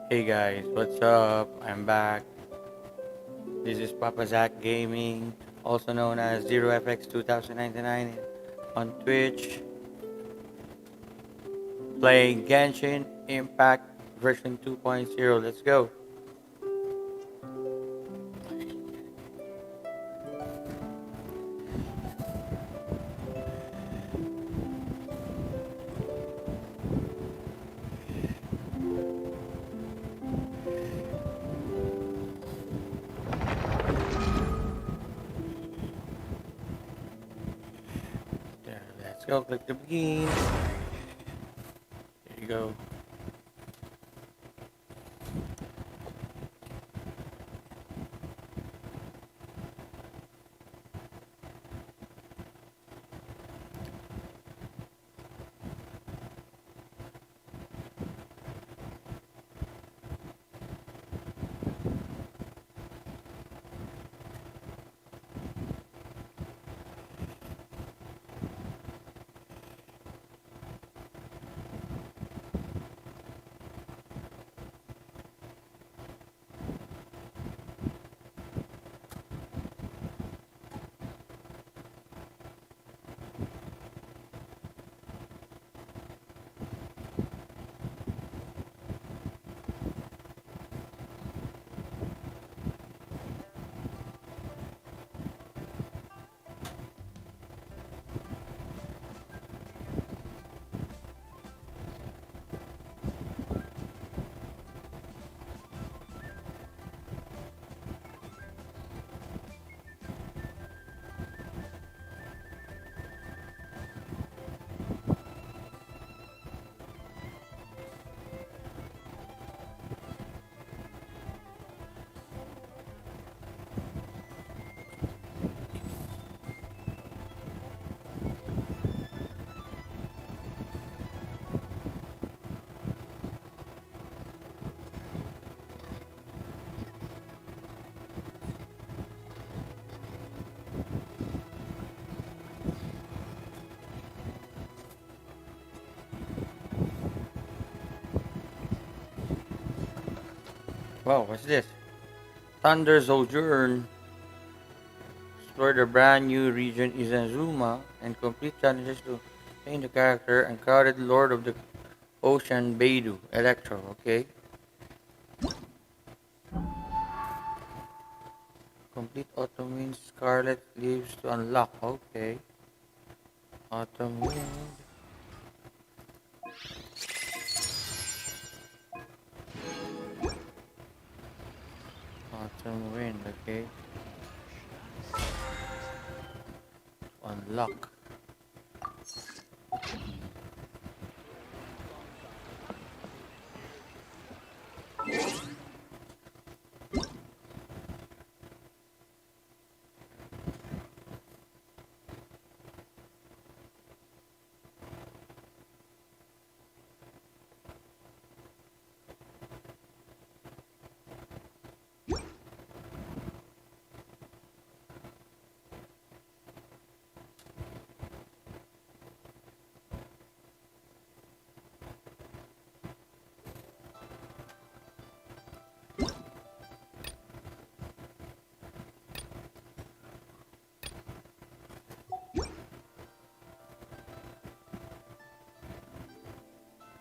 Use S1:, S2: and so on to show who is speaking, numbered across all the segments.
S1: Hey guys, what's up? I'm back. This is Papa Zach Gaming, also known as ZeroFX 2099 on Twitch, playing Genshin Impact version 2.0. Let's go. There, let's go. Click to begin. There you go. Wow, what's this? Thunder Sojourn. Explore the brand new region Izanzuma and complete challenges to obtain the character and crowded Lord of the Ocean Beidou Electro. Okay. Complete Autumn Wind Scarlet Leaves to unlock. Okay. Autumn Wind. Autumn Wind. Okay. Unlock.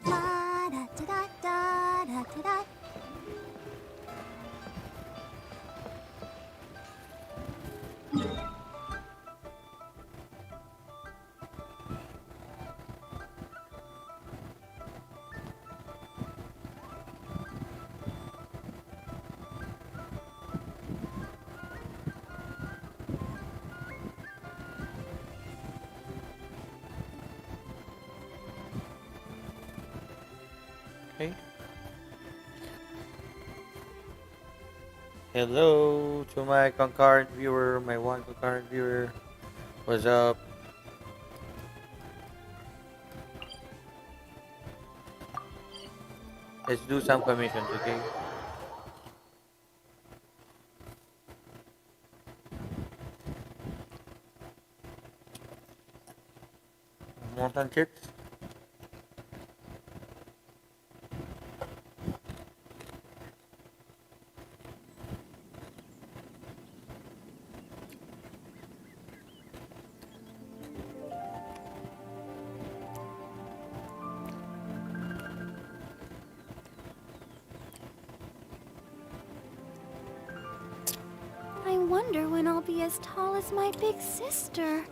S2: Da da da da da da da.
S1: Okay. Hello to my concurrent viewer, my one concurrent viewer. What's up? Let's do some commissions, okay? Mountain chips.
S2: wonder when I'll be as tall as my big sister.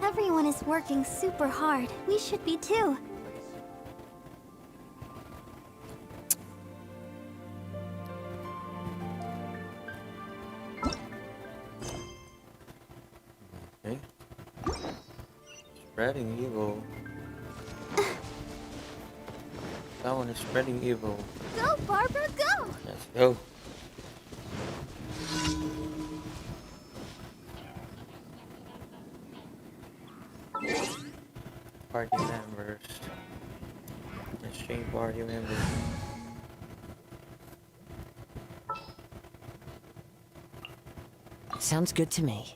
S2: Everyone is working super hard. We should be too.
S1: Okay. Spreading evil. Someone is spreading evil.
S2: Go, Barbara, go!
S1: Let's go. Party members. Exchange party members.
S3: Sounds good to me.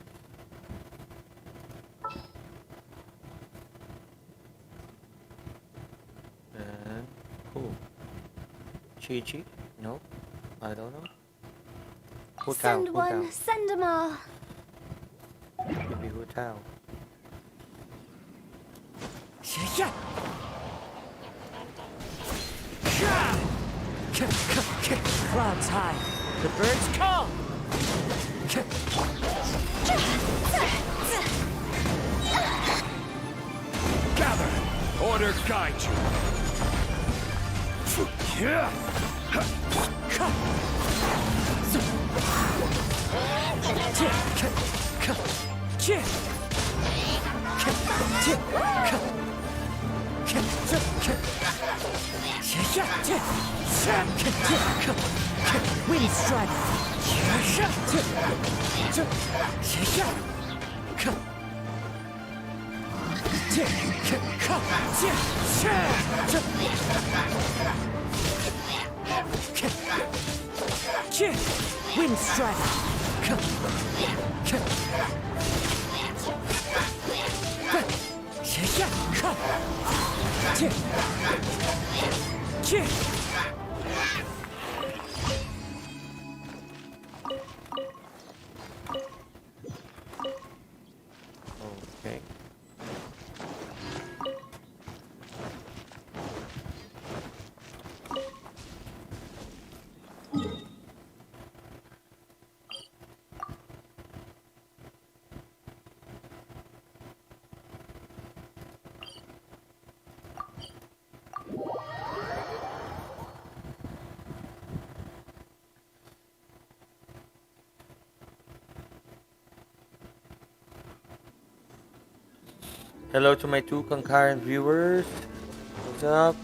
S1: And who? Chi? No, I don't know. Hu Tao.
S2: Send one, send them all.
S1: Could be Hu Tao.
S3: Clouds high. The birds call.
S4: Gather! Order guide you!
S3: Wind strider. Wind strider.
S1: Okay. Hello to my two concurrent viewers. What's up?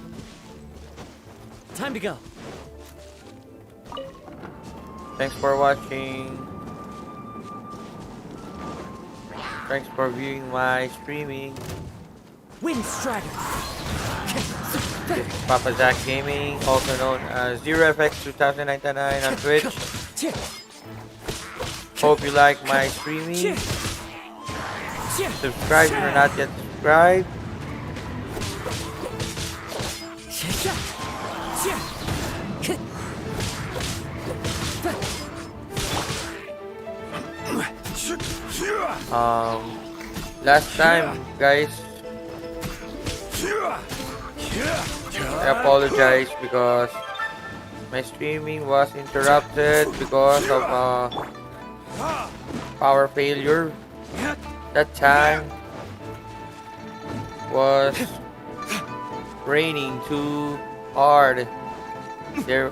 S3: Time to go.
S1: Thanks for watching. Thanks for viewing my streaming.
S3: Wind strider.
S1: This is Papa Zach Gaming, also known as ZeroFX2099 on Twitch. Hope you like my streaming. Subscribe if you're not yet subscribed. Last time, guys, I apologize because my streaming was interrupted because of power failure. That time was raining too hard. There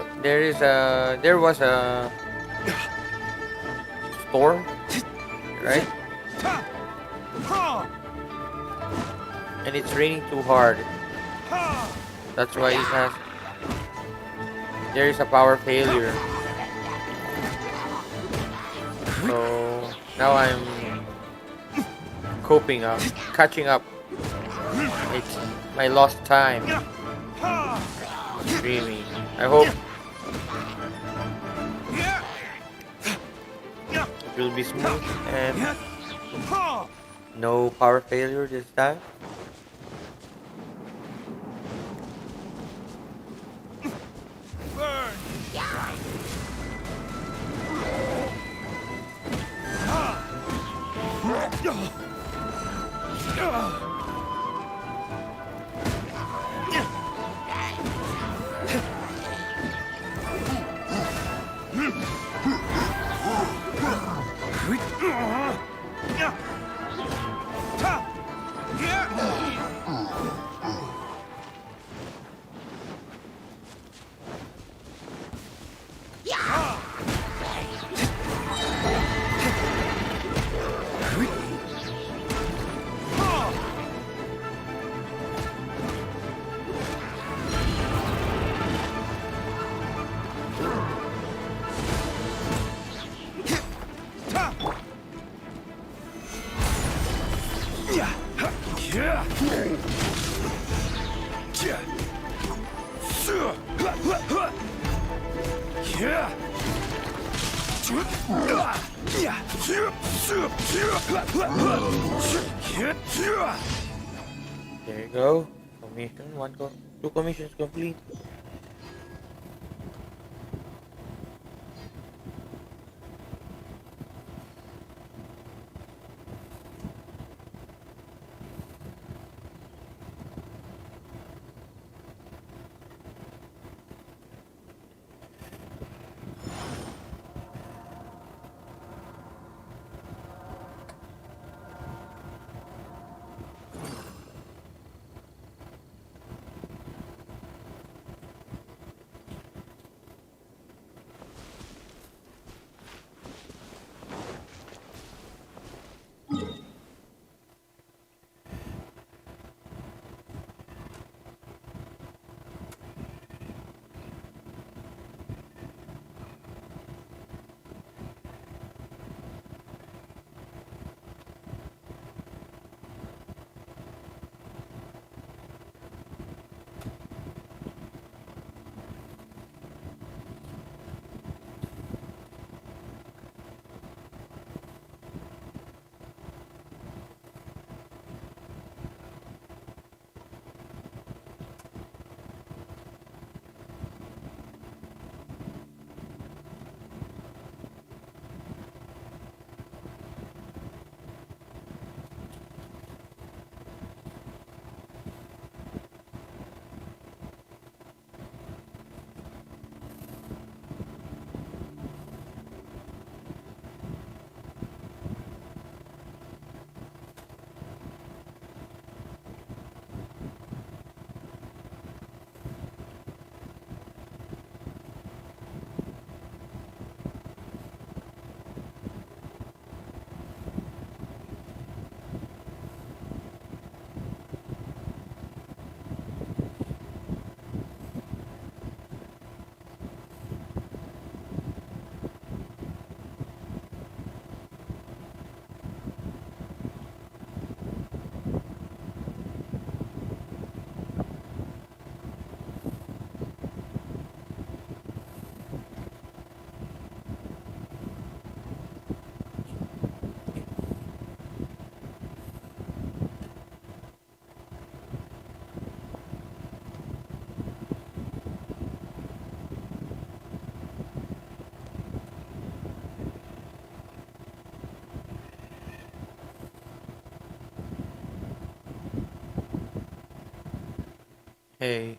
S1: was a storm, right? And it's raining too hard. That's why there is a power failure. So now I'm catching up. It's my lost time streaming. I hope It will be smooth and no power failure this time.
S4: Burn!
S1: There you go. Two commissions complete. Hey,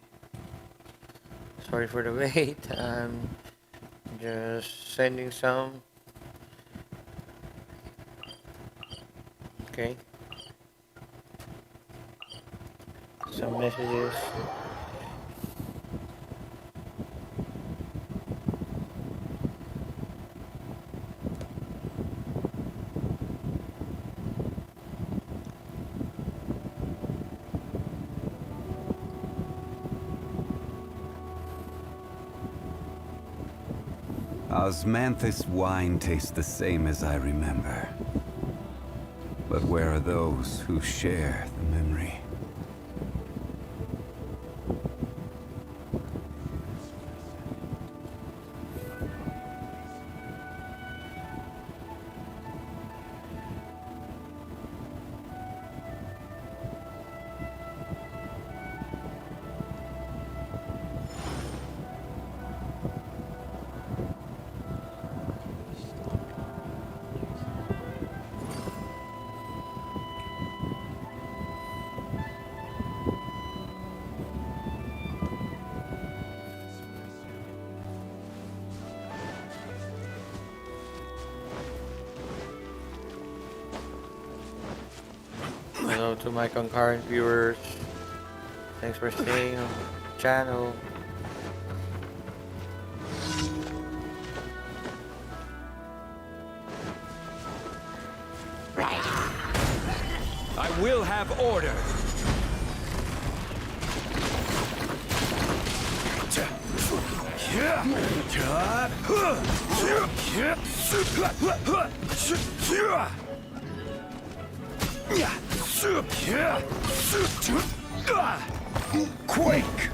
S1: sorry for the wait. I'm just sending okay, some messages.
S5: Osmanthus wine tastes the same as I remember. But where are those who share the memory?
S1: Hello to my concurrent viewers. Thanks for staying on the channel.
S4: I will have order.
S6: Quake!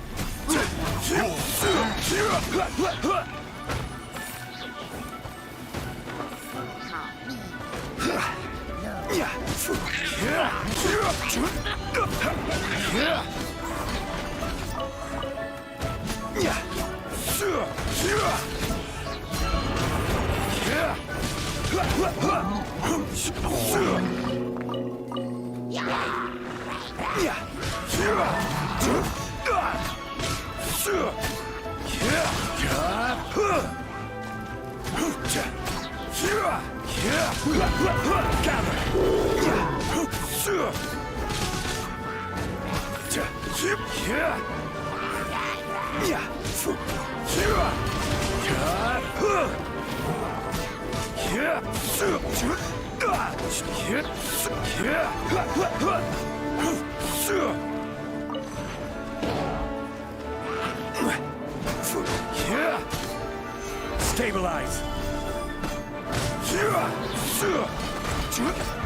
S4: Stabilize.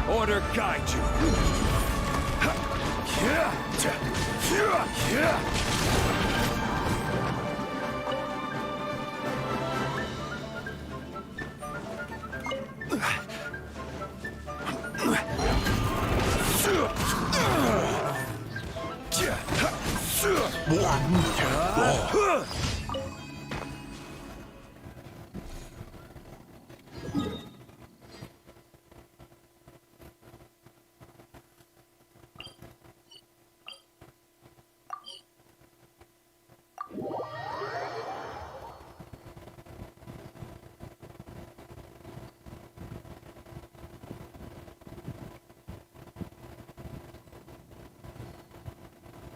S4: Order guide you.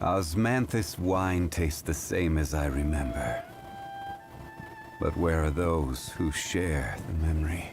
S5: Osmanthus wine tastes the same as I remember. But where are those who share the memory?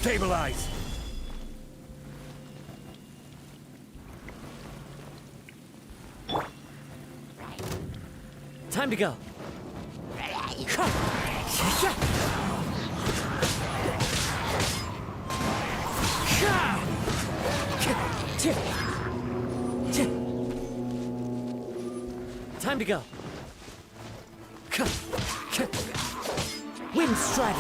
S4: Stabilize.
S3: Time to go. Time to go. Wind Strider.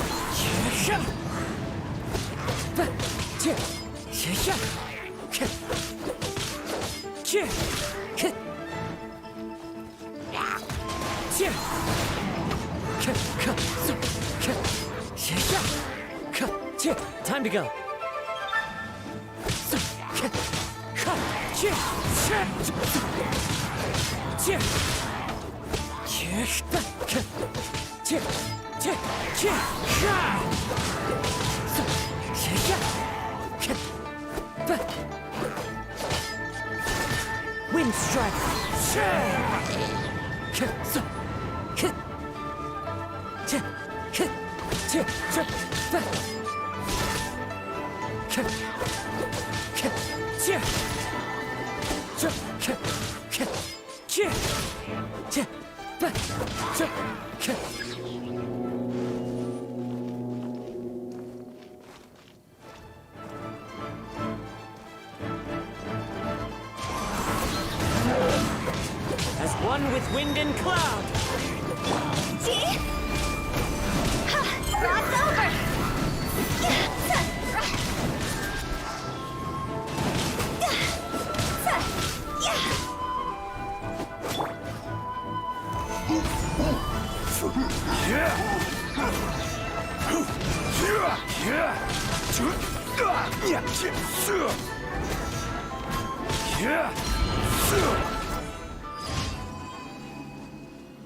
S3: Time to go. Wind Strider. As one with wind and cloud.
S2: See? Ha! Frost over!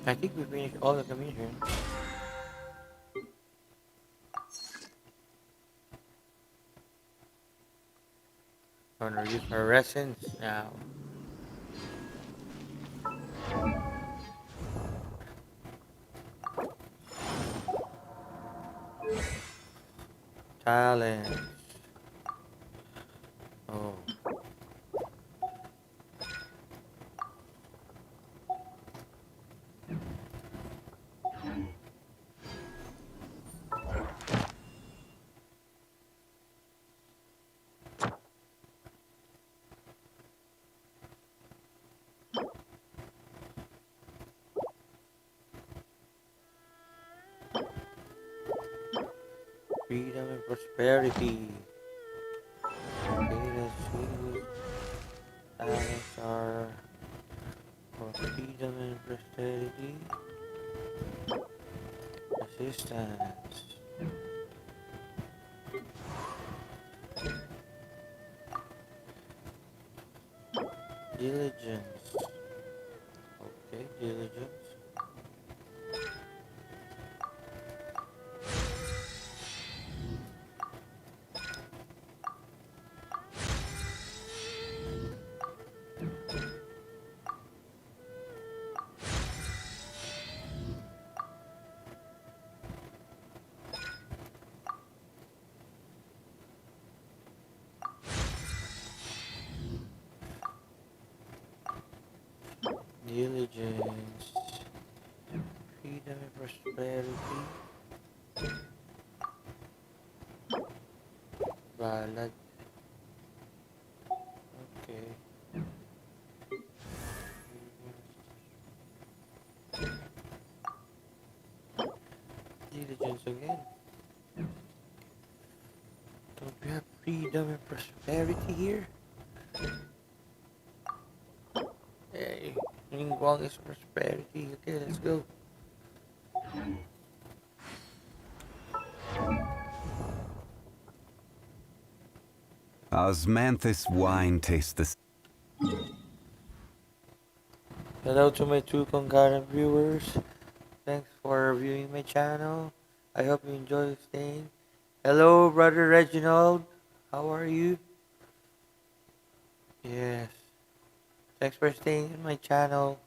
S1: I think we finished all the commission. Gonna use our essence now. Talent. Oh. Freedom and prosperity. Okay, let's see. Talents are for freedom and prosperity. Assistance. Diligence. Okay, diligence. Diligence. Freedom and prosperity. Ballad. Okay. Diligence again. Don't we have freedom and prosperity here? Hey, Ningguang is prosperity. Okay, let's go.
S5: Osmanthus wine tastes the
S1: Hello to my two concurrent viewers. Thanks for viewing my channel. I hope you enjoy staying. Hello, brother Reginald. How are you? Yes. Thanks for staying in my channel.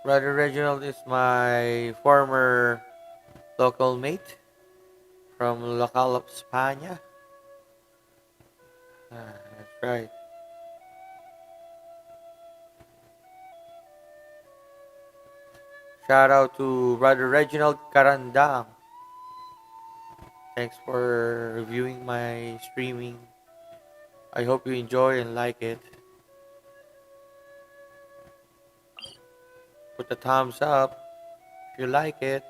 S1: Brother Reginald is my former local mate from Local of España. That's right. Shout out to Brother Reginald Carandang. Thanks for reviewing my streaming. I hope you enjoy and like it. Put a thumbs up if you like it.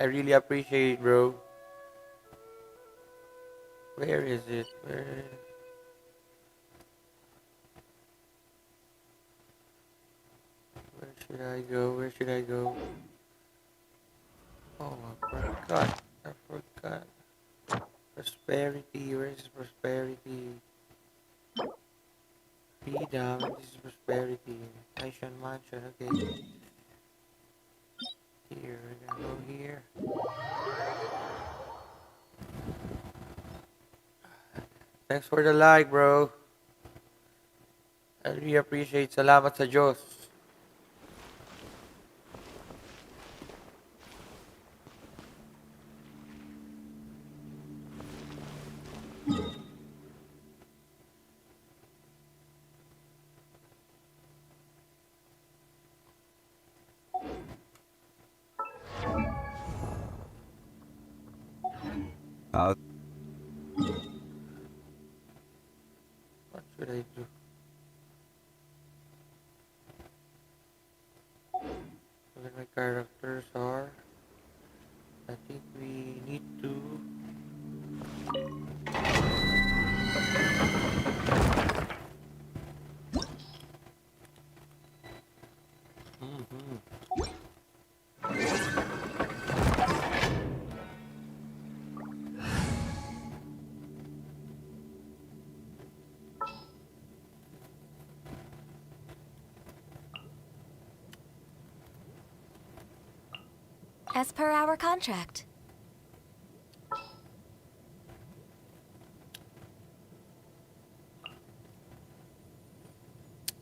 S1: I really appreciate it, bro. Where is it? Where should I go? Where should I go? Oh, I forgot. I forgot. Prosperity. Where is prosperity? Freedom. This is prosperity. Mansion. Okay. Here. We're gonna go here. Thanks for the like, bro. I really appreciate. Salamat sa Diyos.
S5: I'll
S1: What should I do? Where my characters are? I think we need to. Mhm.
S2: As per our contract.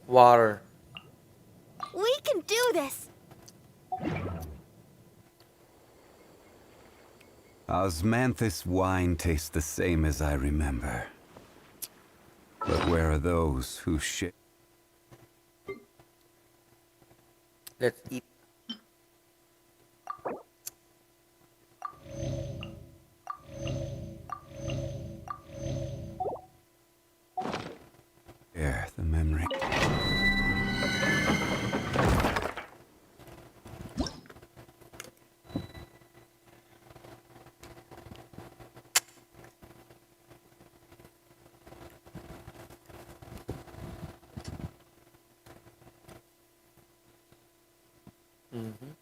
S1: Water.
S2: We can do this!
S5: Osmanthus wine tastes the same as I remember. But where are those who share
S1: Let's eat.
S5: the memory?
S1: Mhm.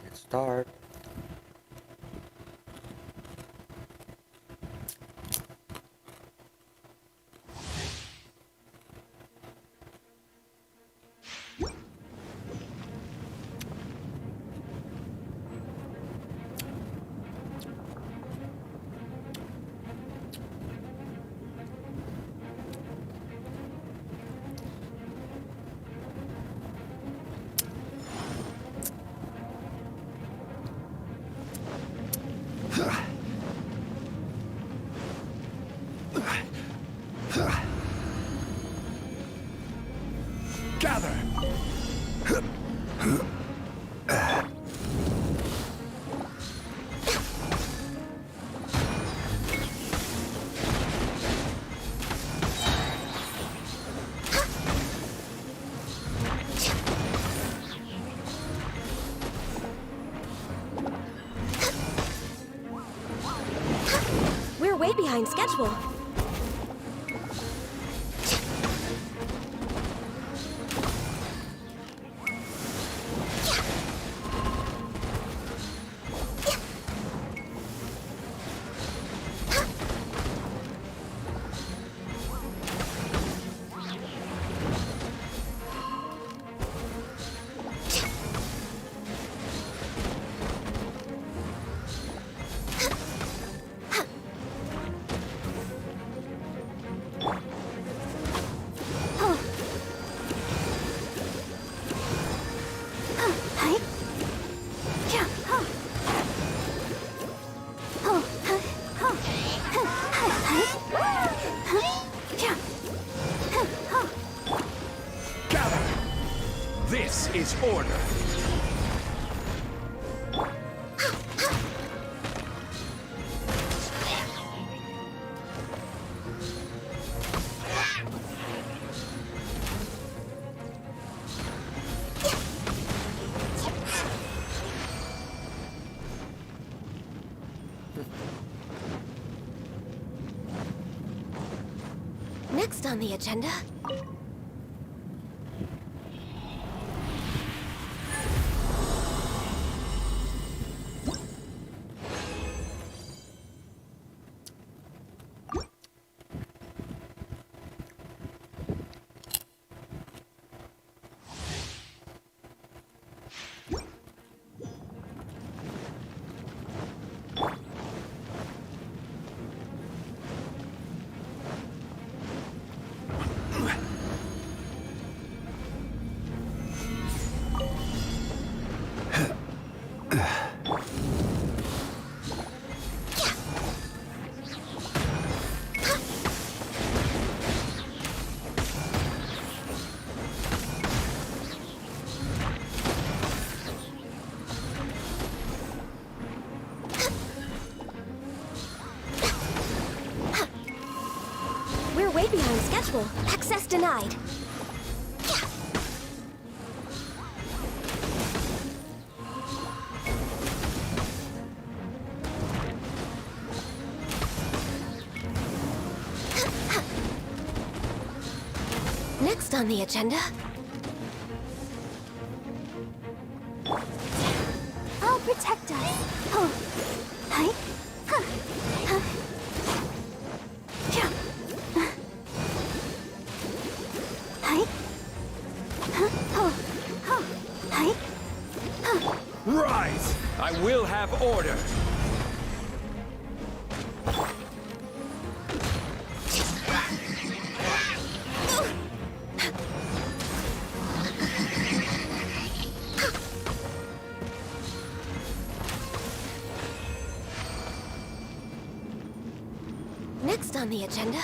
S1: Let's start.
S4: Gather!
S2: We're way behind schedule.
S4: Gather! This is order.
S2: Next on the agenda. way behind schedule. Access denied. Next on the agenda. I'll protect us. Oh. Hi. Huh. Huh. Yeah. Hi. Huh. Oh. Oh. Hi. Huh.
S4: Rise! I will have order.
S2: Next on the agenda.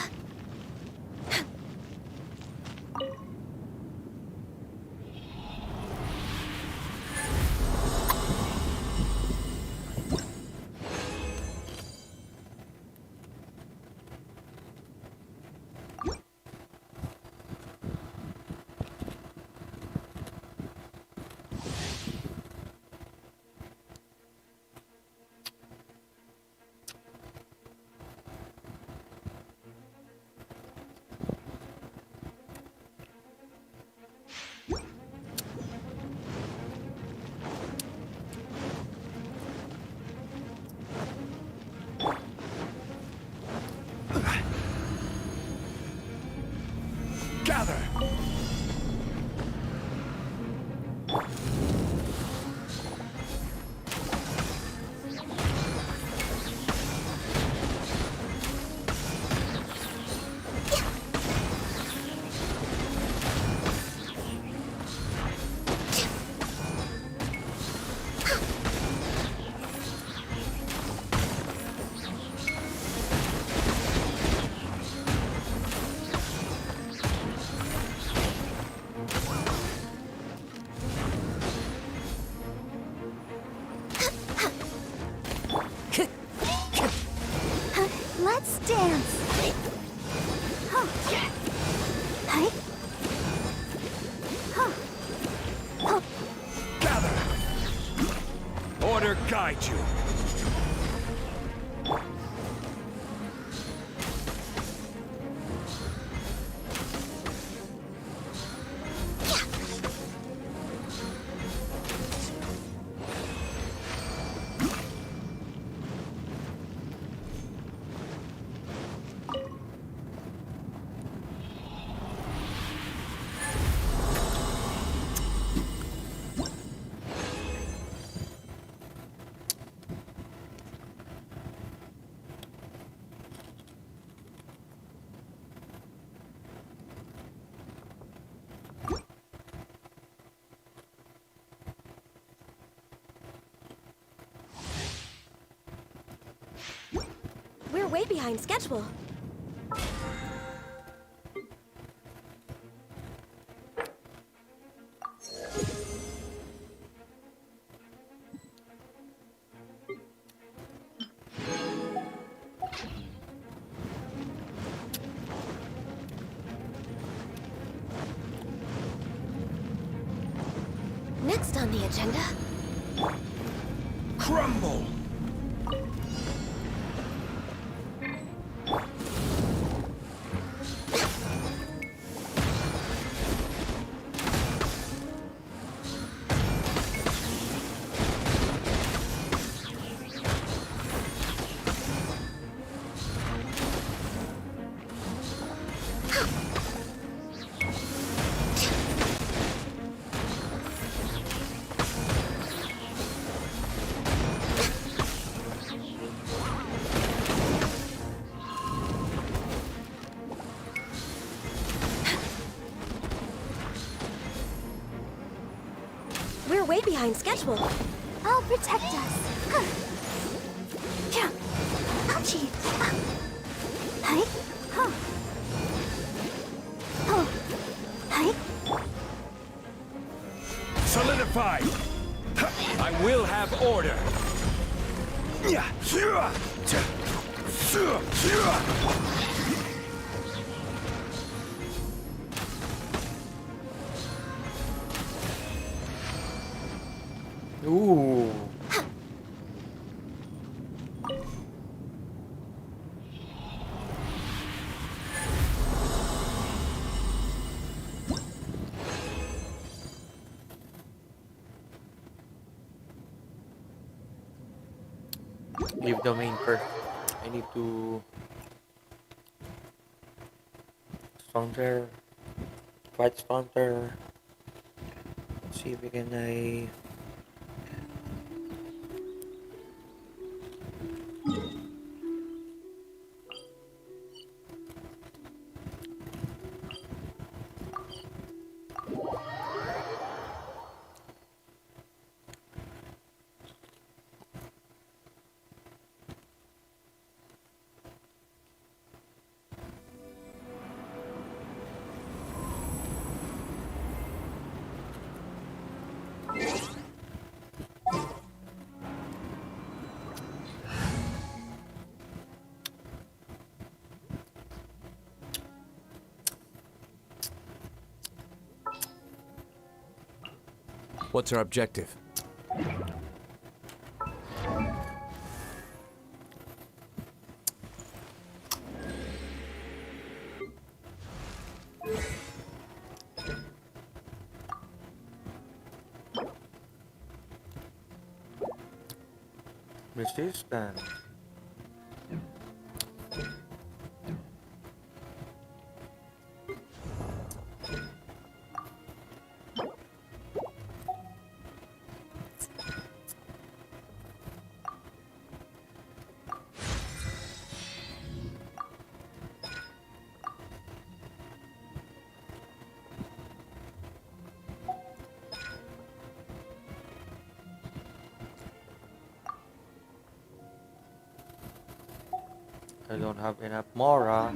S4: Gather!
S2: Let's dance. Huh. Hi. Huh. Huh.
S4: Gather! Order guide you.
S2: We're way behind schedule. Next on the agenda.
S4: Crumble!
S2: We're way behind schedule. I'll protect us. Huh. Yeah. Ouchie. Hi. Huh. Oh. Hi.
S4: Solidified! I will have order!
S1: Ooh. Leave domain first. I need to Stormter. Fight Stormter. Let's see if we can
S4: What's our objective?
S1: resistance. I don't have enough Mora.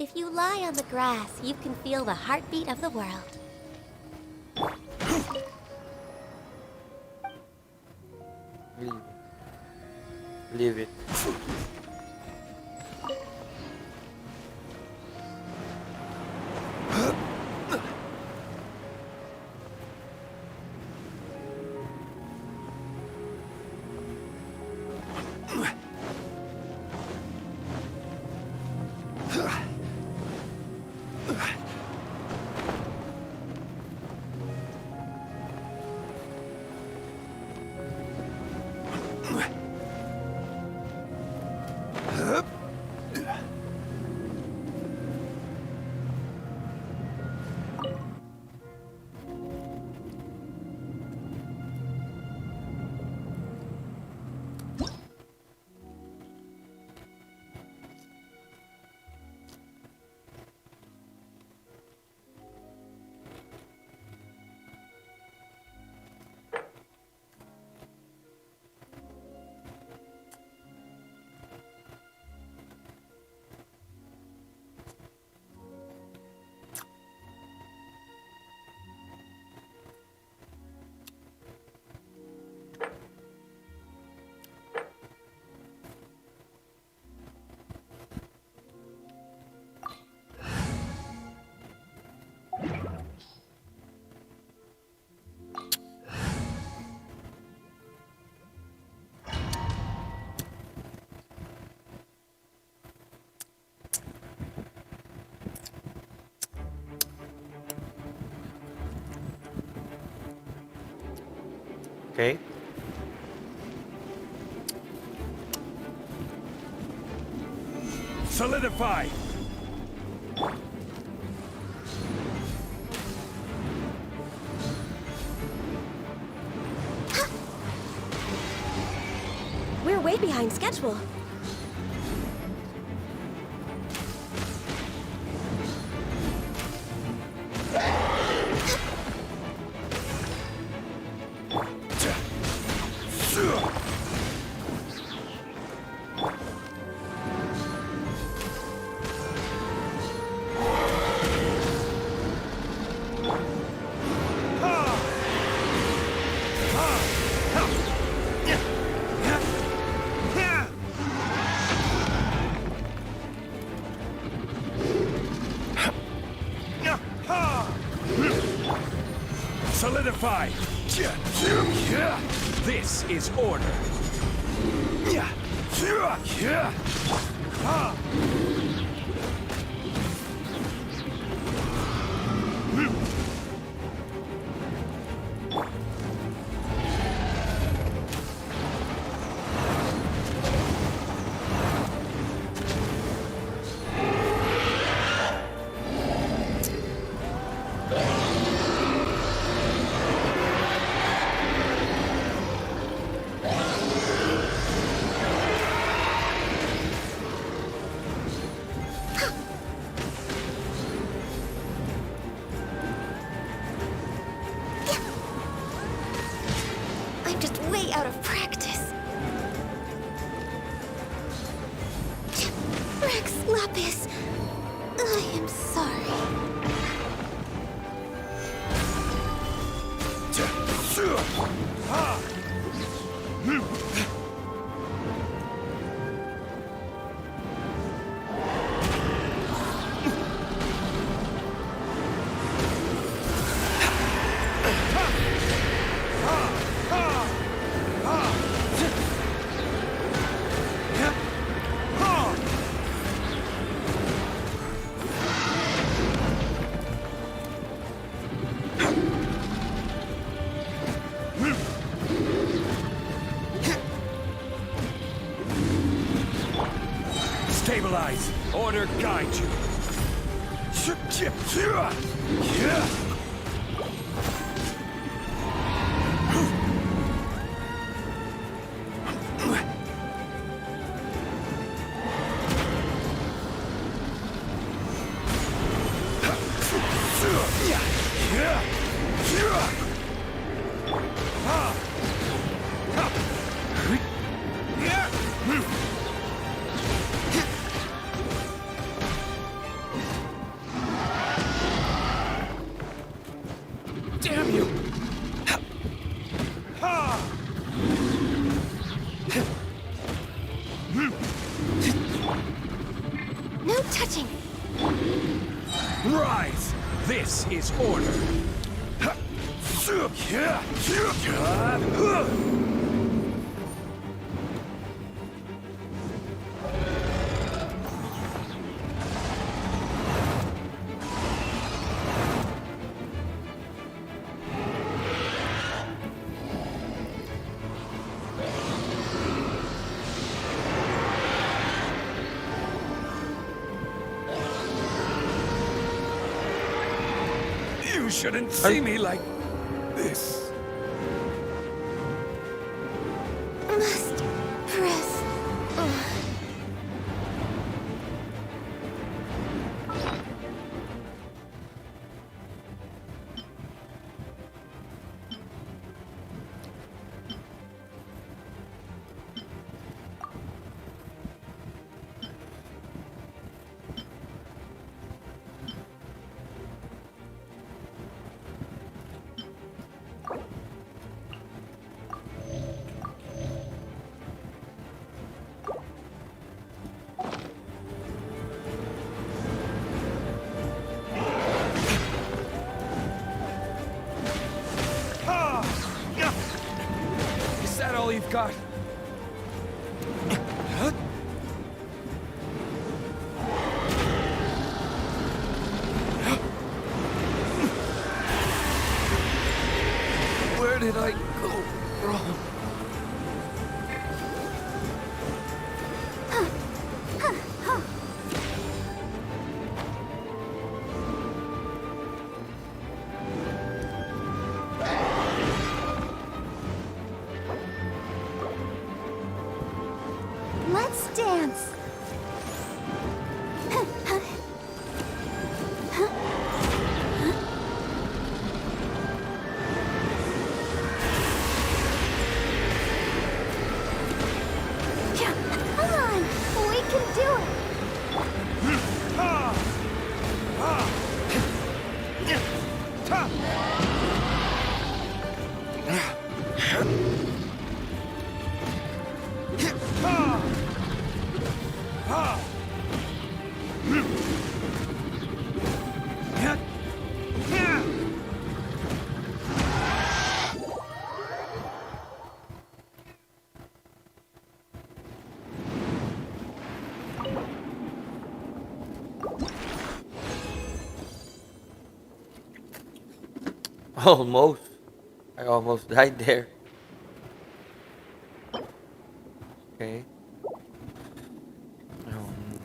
S2: If you lie on the grass, you can feel the heartbeat of the world.
S1: Leave it. Leave it. Okay.
S4: Solidify!
S2: We're way behind schedule.
S4: Solidify! This is order.
S2: I'm just way out of practice. Rex Lapis, I am sorry.
S4: Stabilize. Order guide you. Damn you!
S2: No touching.
S4: Rise! This is order. You shouldn't see me like this.
S2: Must press.
S4: Is that all you've got? Where did I go wrong?
S2: Let's dance. Come on, we can do it.
S1: Almost. I almost died there. Okay. Um,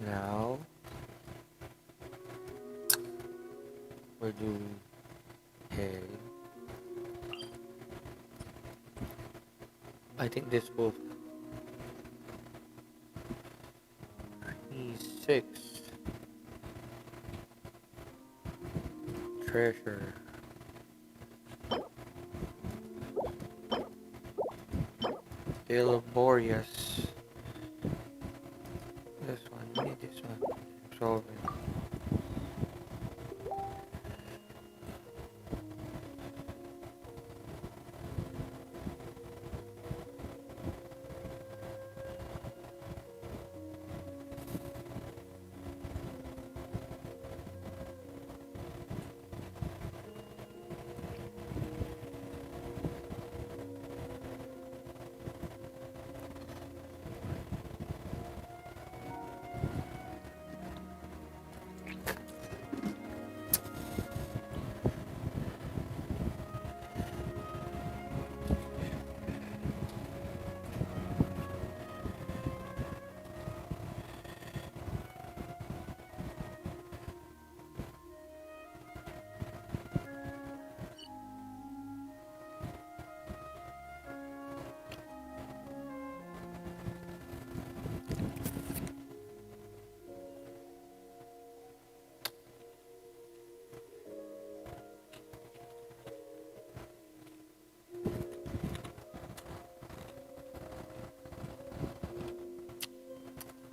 S1: now, where do we head? I think this will be 6. Treasure. Tale of Boreas. This one, we need this one. Solve it.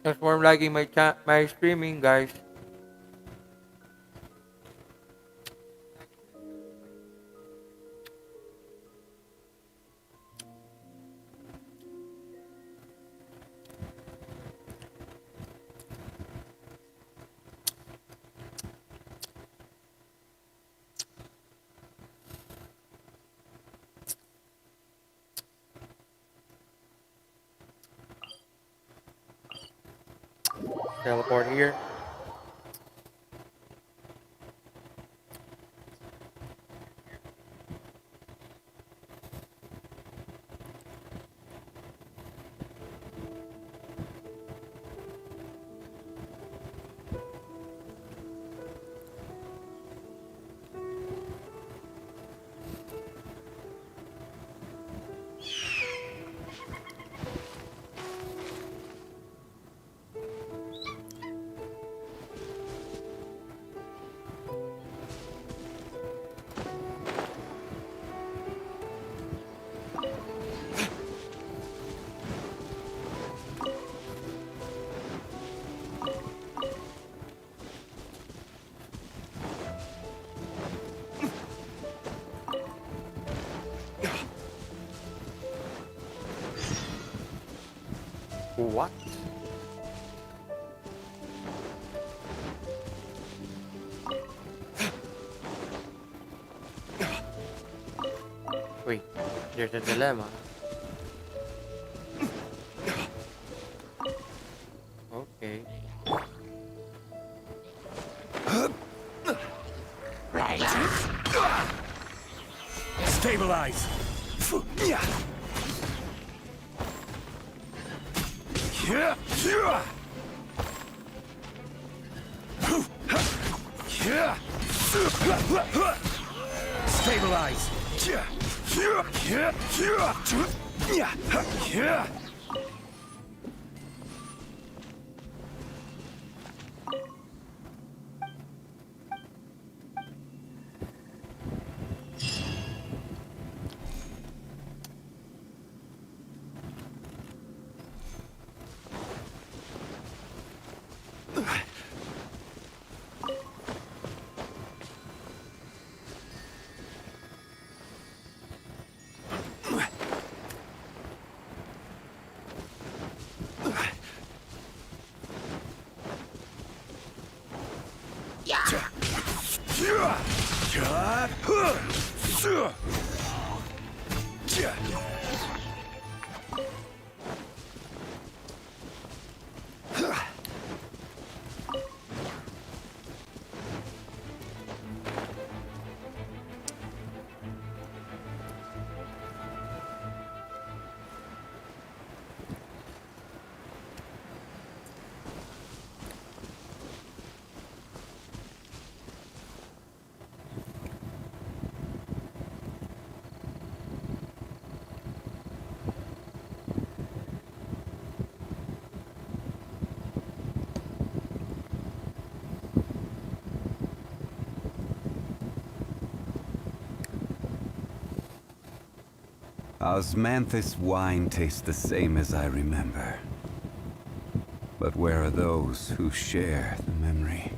S1: Thanks for liking my streaming, guys. Teleport here. What? Wait, there's a dilemma. Okay.
S4: Stabilize. Stabilize.
S5: Osmanthus wine tastes the same as I remember. But where are those who share the memory?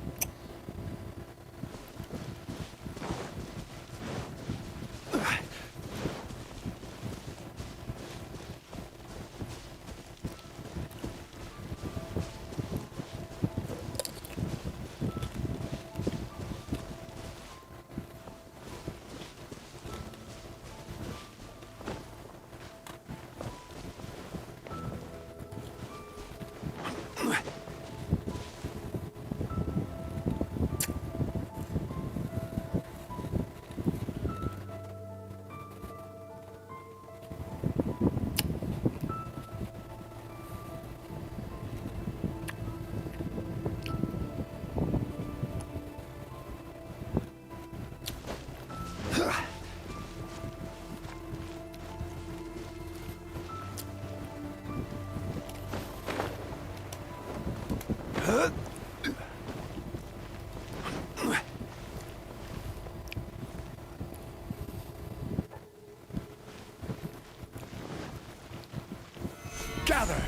S4: Gather!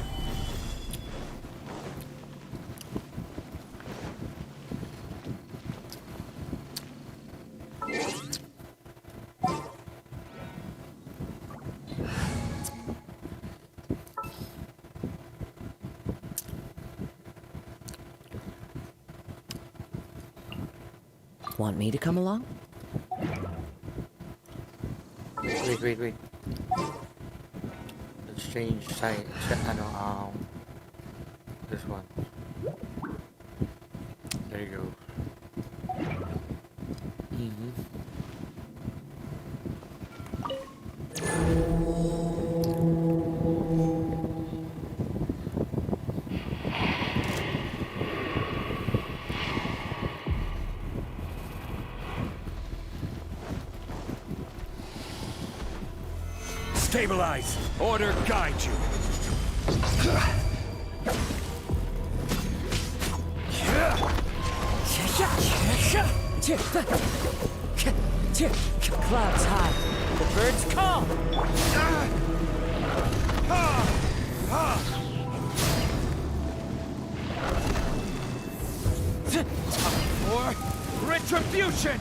S3: Want me to come along?
S1: Wait. Let's change side. This one. There you go.
S4: Stabilize. Order guide you.
S3: Clouds high. The birds call.
S4: For retribution.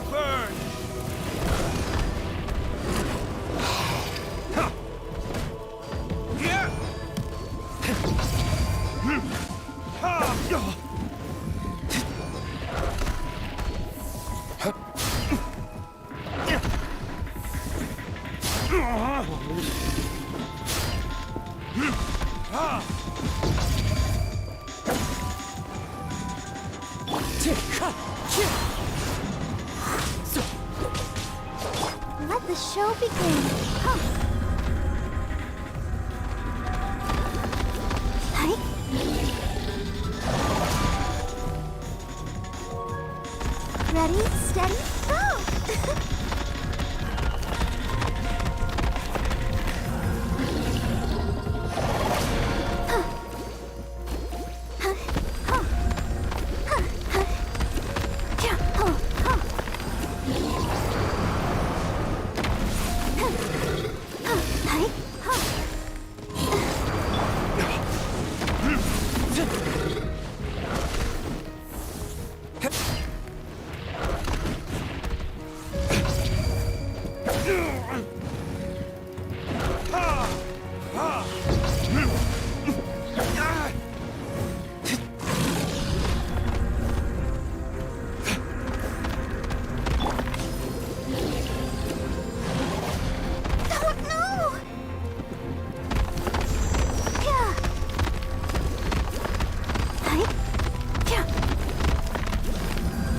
S4: Burn! Yeah!
S2: Let the show begin. Huh. Hi. Ready, steady, go! Don't know. Yeah. Hi. Yeah.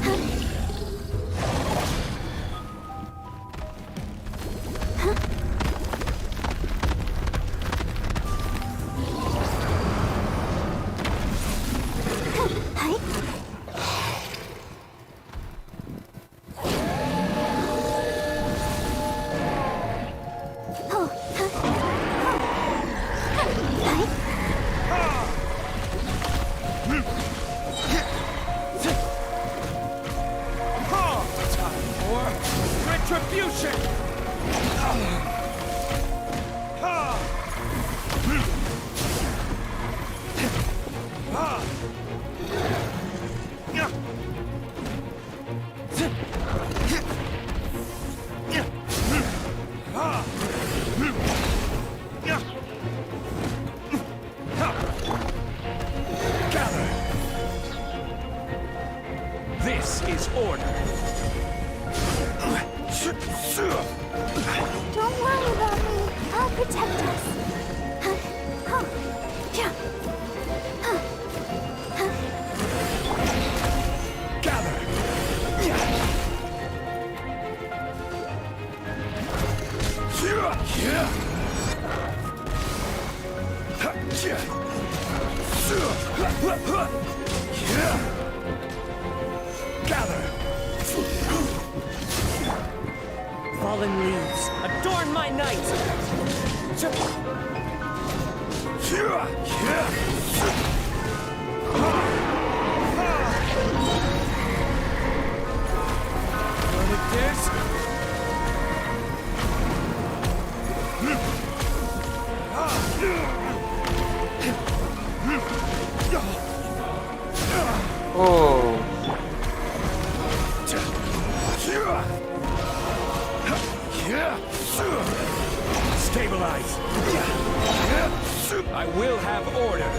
S2: Hi. Oh. Hi.
S4: Time for retribution! Gather! This is order.
S2: Don't worry about me. I'll protect us. Yeah.
S4: Gather! Gather!
S3: Fallen leaves, adorn my night!
S4: Burning disc!
S1: Oh,
S4: Stabilize! I will have order!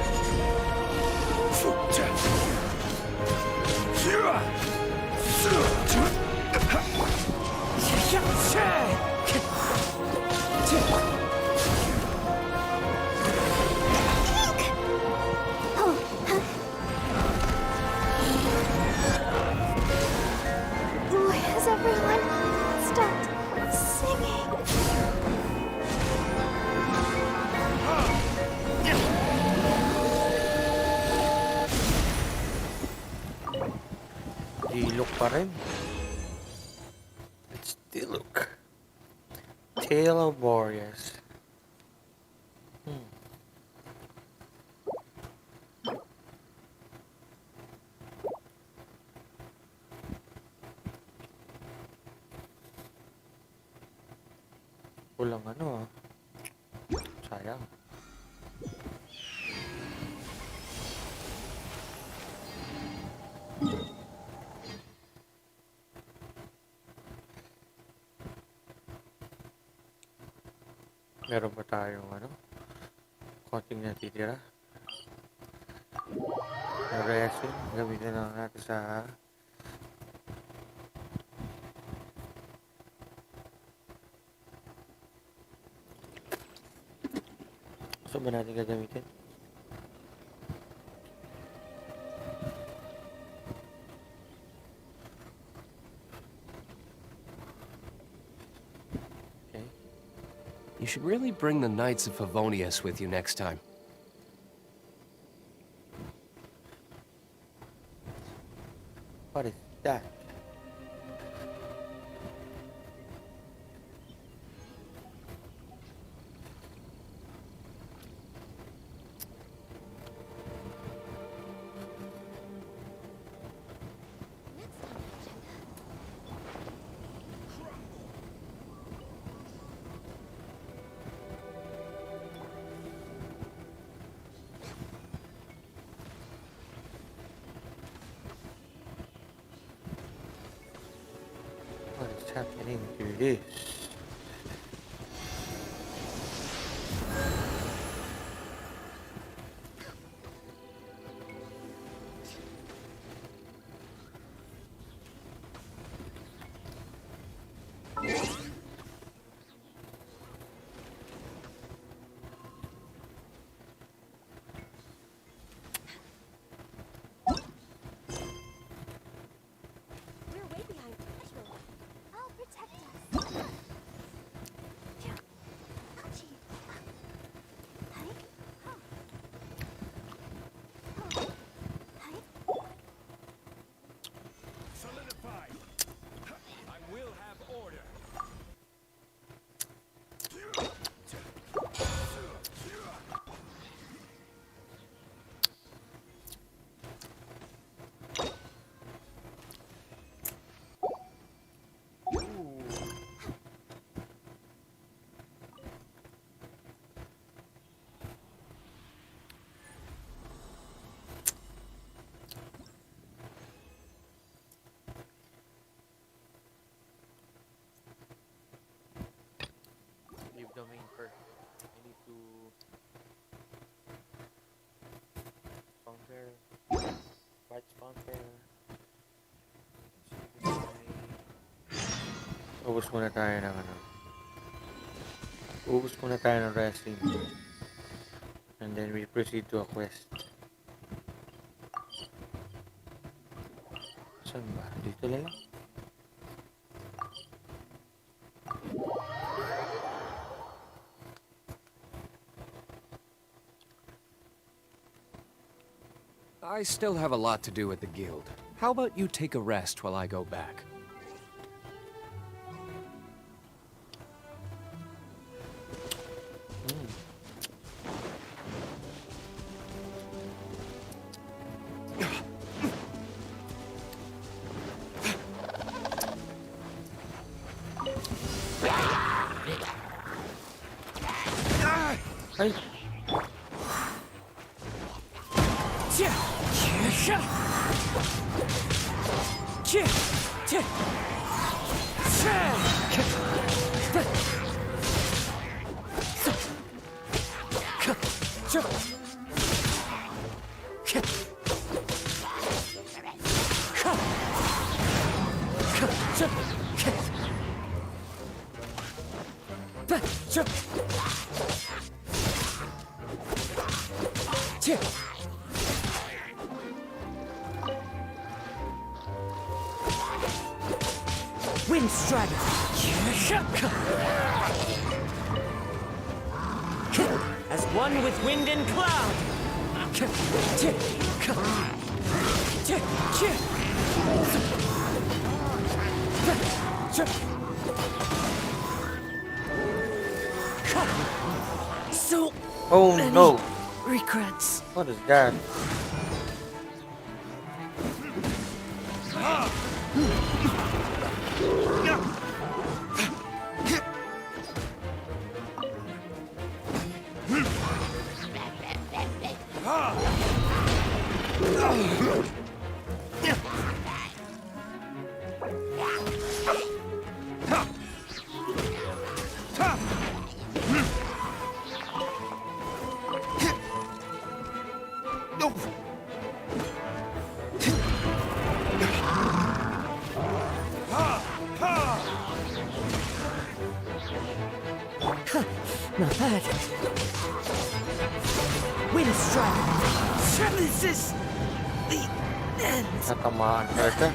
S2: Why has everyone stopped singing?
S1: di look pa rin. It's the look. Tale of Warriors. Walang ano ah. sayang. Meron pa tayong ano, konting natitira. Yung resin, gamitin lang natin sa saan ba natin gagamitin? Okay.
S6: You should really bring the Knights of Favonius with you next time.
S1: What is that?
S2: Next on the agenda.
S1: What is happening to this?
S2: We're way behind schedule. I'll protect us. Ouchie. Hi. Huh. Oh. Hi.
S4: Solidify. I will have order.
S1: Leave the main first. I need to spawn there. Right spawn there. Ubus muna tayo ng ano. Ubus muna tayo ng wrestling. And then we proceed to a quest. Saan ba? Dito lang?
S6: I still have a lot to do at the guild. How about you take a rest while I go back?
S1: Ay!
S3: Wind strategy. As one with wind and cloud.
S2: So
S1: Oh
S2: many
S1: no!
S2: regrets.
S1: What is that?
S3: Not bad. Wind strike. This is the end.
S1: Natamaan talaga.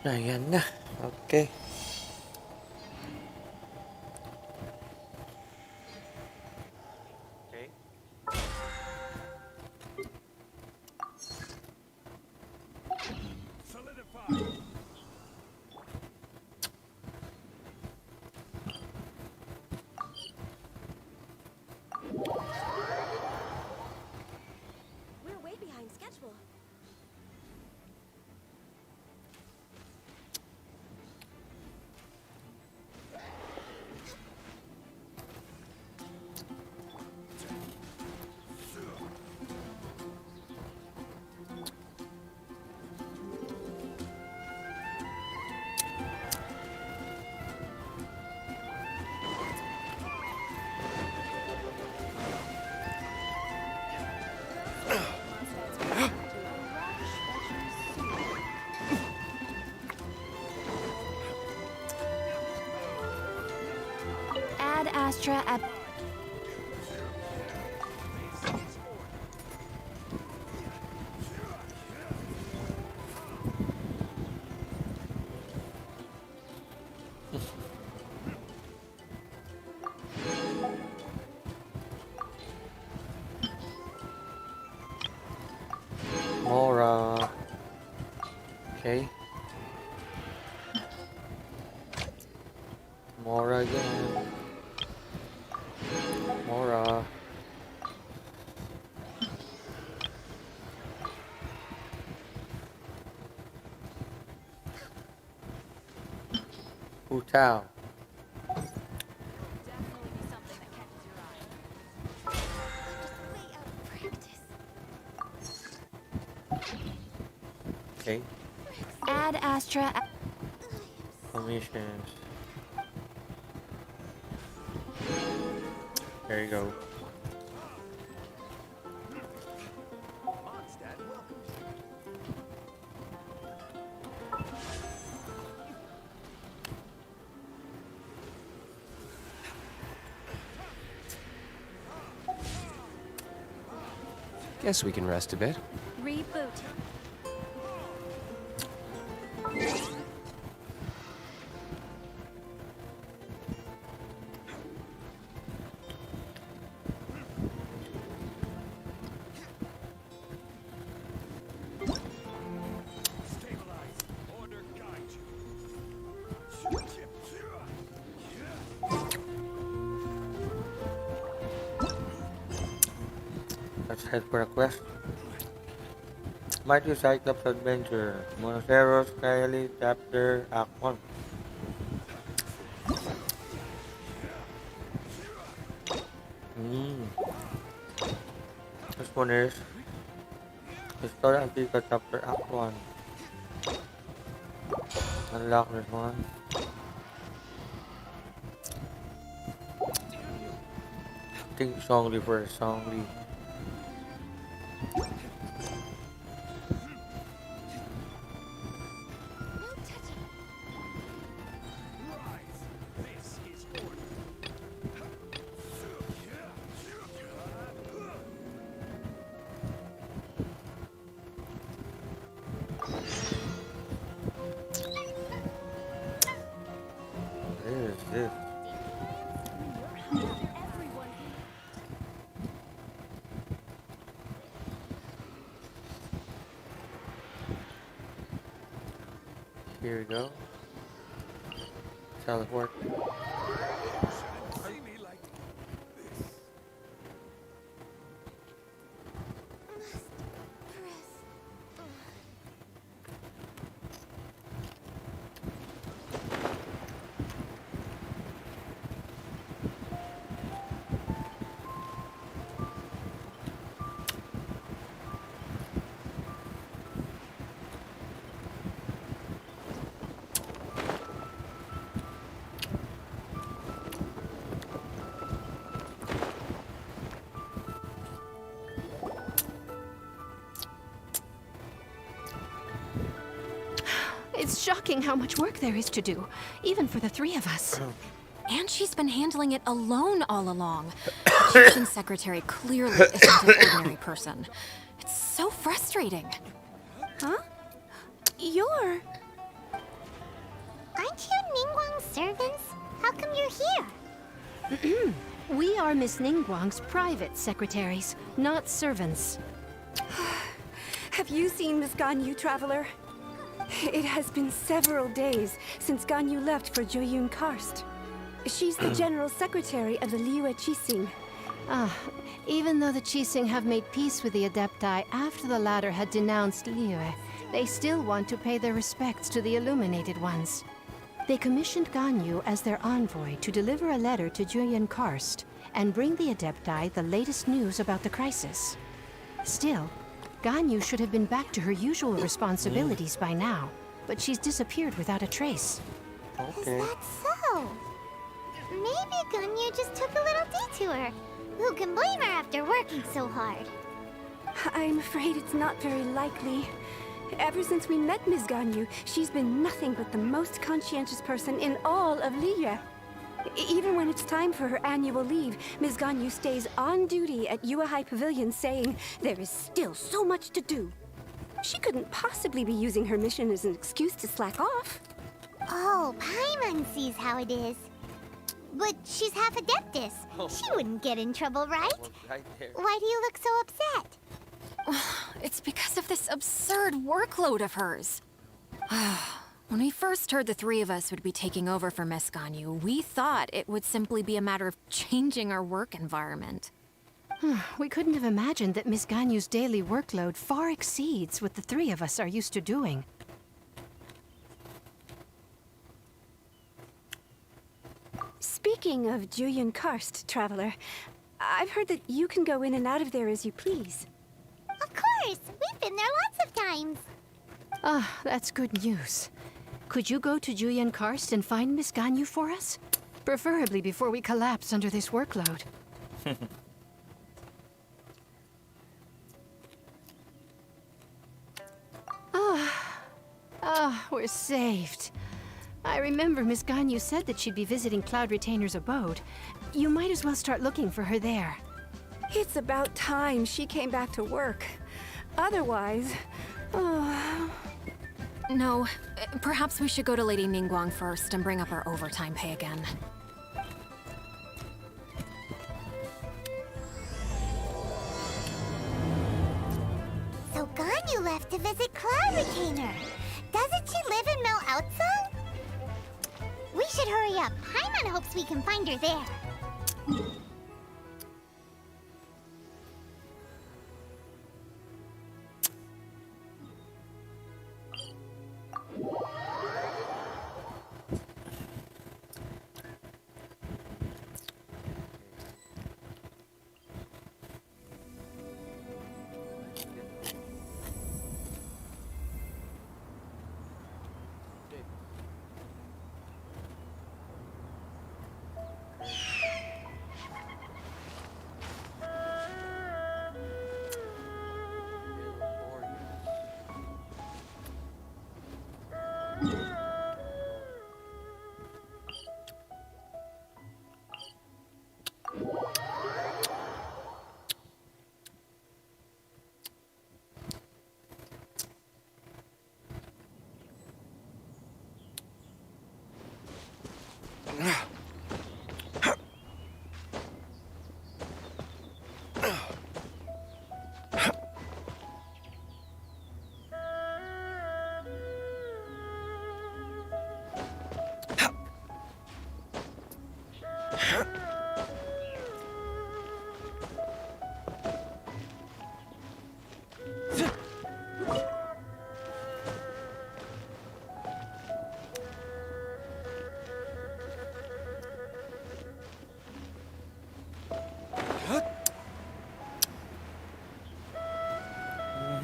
S1: Ayan na. Okay. Okay.
S4: Solidify.
S2: We're way behind schedule. Ad Astra at
S1: Mora. Okay. Mora again. Mora. Putao. Okay.
S2: Ad Astra.
S1: Commissions. There you go.
S4: Mondstadt welcomes you.
S6: Guess we can rest a bit.
S2: Reboot.
S4: Stabilize. Order guide you.
S1: Let's head for a quest. Mighty Cyclops Adventure. Monoceros Kylie Chapter Act 1. This one is Historia Antica Chapter Act 1. Unlock this one. I think Songli first. Songli.
S4: This is order.
S1: Here we go. Teleport.
S4: See me like this.
S7: It's shocking how much work there is to do, even for the three of us.
S8: And she's been handling it alone all along. The kitchen secretary clearly isn't an ordinary person. It's so frustrating.
S7: Huh? You're...
S2: Aren't you Ningguang's servants? How come you're here?
S7: We are Miss Ningguang's private secretaries, not servants.
S9: Have you seen Miss Ganyu, Traveler? It has been several days since Ganyu left for Joyun Karst. She's the general secretary of the Liyue Qixing.
S7: Even though the Qixing have made peace with the Adepti after the latter had denounced Liyue, they still want to pay their respects to the Illuminated Ones. They commissioned Ganyu as their envoy to deliver a letter to Joyun Karst and bring the Adepti the latest news about the crisis. Still, Ganyu should have been back to her usual responsibilities by now, but she's disappeared without a trace.
S1: Okay.
S2: Is that so? Maybe Ganyu just took a little detour. Who can blame her after working so hard?
S9: I'm afraid it's not very likely. Ever since we met Ms. Ganyu, she's been nothing but the most conscientious person in all of Liyue. Even when it's time for her annual leave, Ms. Ganyu stays on duty at Yuehai Pavilion saying there is still so much to do. She couldn't possibly be using her mission as an excuse to slack off.
S2: Oh, Paimon sees how it is. But she's half Adeptus. She wouldn't get in trouble, right?
S1: Right there.
S2: Why do you look so upset?
S8: It's because of this absurd workload of hers. When we first heard the three of us would be taking over for Miss Ganyu, we thought it would simply be a matter of changing our work environment.
S7: We couldn't have imagined that Miss Ganyu's daily workload far exceeds what the three of us are used to doing.
S9: Speaking of Joyun Karst, Traveler, I've heard that you can go in and out of there as you please.
S2: Of course! We've been there lots of times.
S7: That's good news. Could you go to Joyun Karst and find Miss Ganyu for us? Preferably before we collapse under this workload. We're saved. I remember Miss Ganyu said that she'd be visiting Cloud Retainer's abode. You might as well start looking for her there.
S9: It's about time she came back to work. Otherwise... Oh...
S8: No, perhaps we should go to Lady Ningguang first and bring up our overtime pay again.
S2: So Ganyu left to visit Cloud Retainer. Doesn't she live in Mel Outsung? We should hurry up. Paimon hopes we can find her there.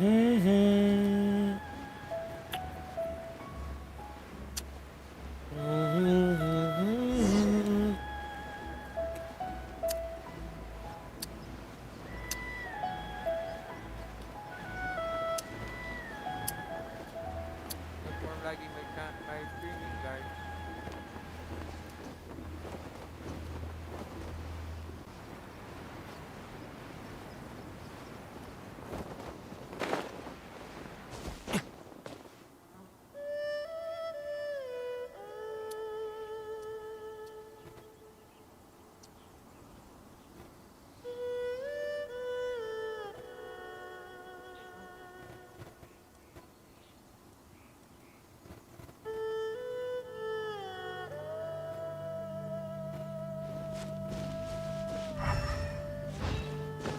S1: Confirm lagi may streaming, guys.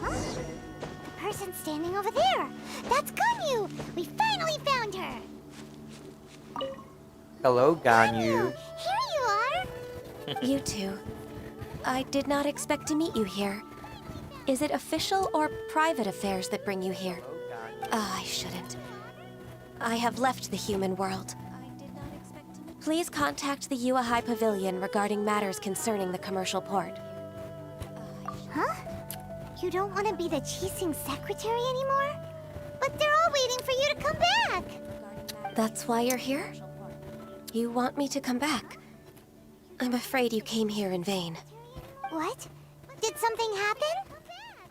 S2: Huh? The person standing over there. That's Ganyu. We finally found her.
S1: Hello,
S2: Ganyu,
S1: Ganyu.
S2: here you are.
S10: You two. I did not expect to meet you here. Is it official or private affairs that bring you here? Ah, I shouldn't. I have left the human world. Please contact the Yua High Pavilion regarding matters concerning the commercial port.
S2: Huh? You don't want to be the Chising secretary anymore? But they're all waiting for you to come back.
S10: That's why you're here? You want me to come back? I'm afraid you came here in vain.
S2: What? Did something happen?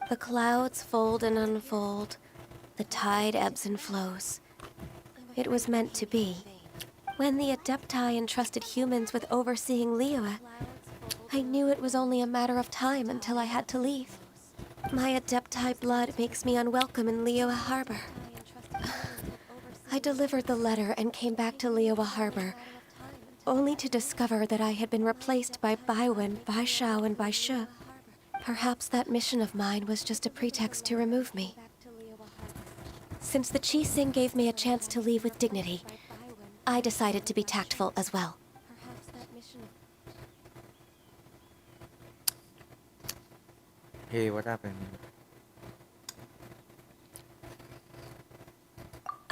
S10: The clouds fold and unfold. The tide ebbs and flows. It was meant to be. When the Adepti entrusted humans with overseeing Liyue, I knew it was only a matter of time until I had to leave. My Adepti blood makes me unwelcome in Liyue Harbor. I delivered the letter and came back to Liyue Harbor, only to discover that I had been replaced by Baiwen, Baishao, and Baishu. Perhaps that mission of mine was just a pretext to remove me. Since the Chising gave me a chance to leave with dignity, I decided to be tactful as well.
S1: Hey, what happened?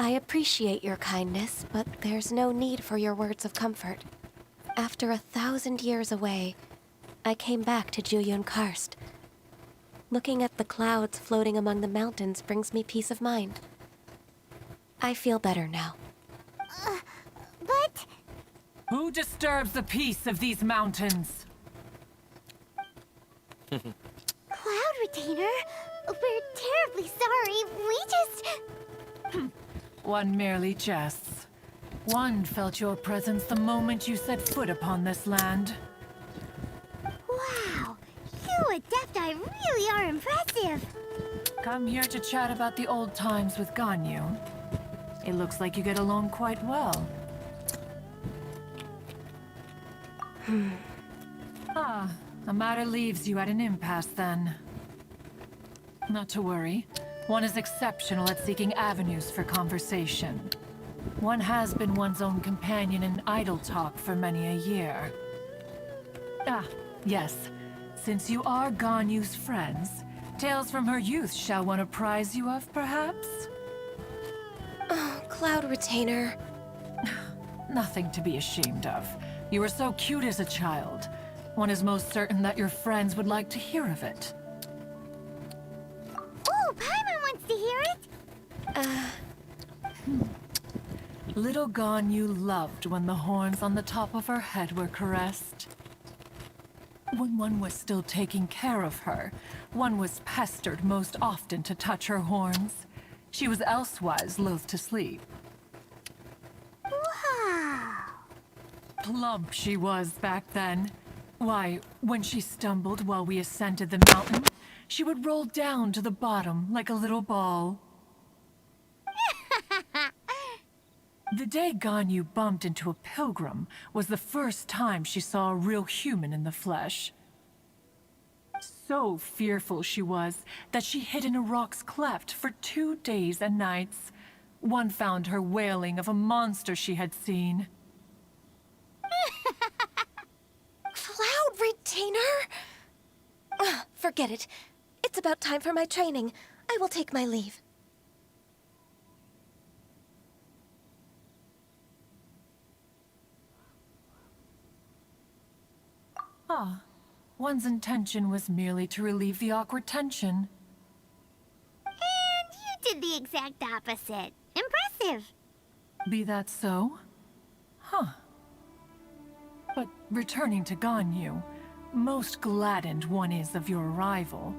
S10: I appreciate your kindness, but there's no need for your words of comfort. After 1,000 years away, I came back to Juyun Karst. Looking at the clouds floating among the mountains brings me peace of mind. I feel better now.
S2: But...
S11: Who disturbs the peace of these mountains?
S2: Cloud Retainer, we're terribly sorry. We just...
S11: One merely jests. One felt your presence the moment you set foot upon this land.
S2: Wow, you Adepti really are impressive.
S11: Come here to chat about the old times with Ganyu. It looks like you get along quite well. Ah, the matter leaves you at an impasse then. Not to worry. One is exceptional at seeking avenues for conversation. One has been one's own companion in idle talk for many a year. Ah, yes. Since you are Ganyu's friends, tales from her youth shall one apprise you of, perhaps?
S10: Oh, Cloud Retainer.
S11: Nothing to be ashamed of. You were so cute as a child. One is most certain that your friends would like to hear of it.
S2: Oh, Paimon wants to hear it.
S11: Little Ganyu loved when the horns on the top of her head were caressed. When one was still taking care of her, one was pestered most often to touch her horns. She was elsewise loath to sleep.
S2: Wow.
S11: Plump she was back then. Why, when she stumbled while we ascended the mountain, she would roll down to the bottom like a little ball. The day Ganyu bumped into a pilgrim was the first time she saw a real human in the flesh. So fearful she was that she hid in a rock's cleft for 2 days and nights. One found her wailing of a monster she had seen.
S10: Cloud Retainer? Forget it. It's about time for my training. I will take my leave.
S11: Ah, one's intention was merely to relieve the awkward tension.
S2: And you did the exact opposite. Impressive.
S11: Be that so? Huh. But returning to Ganyu, most gladdened one is of your arrival.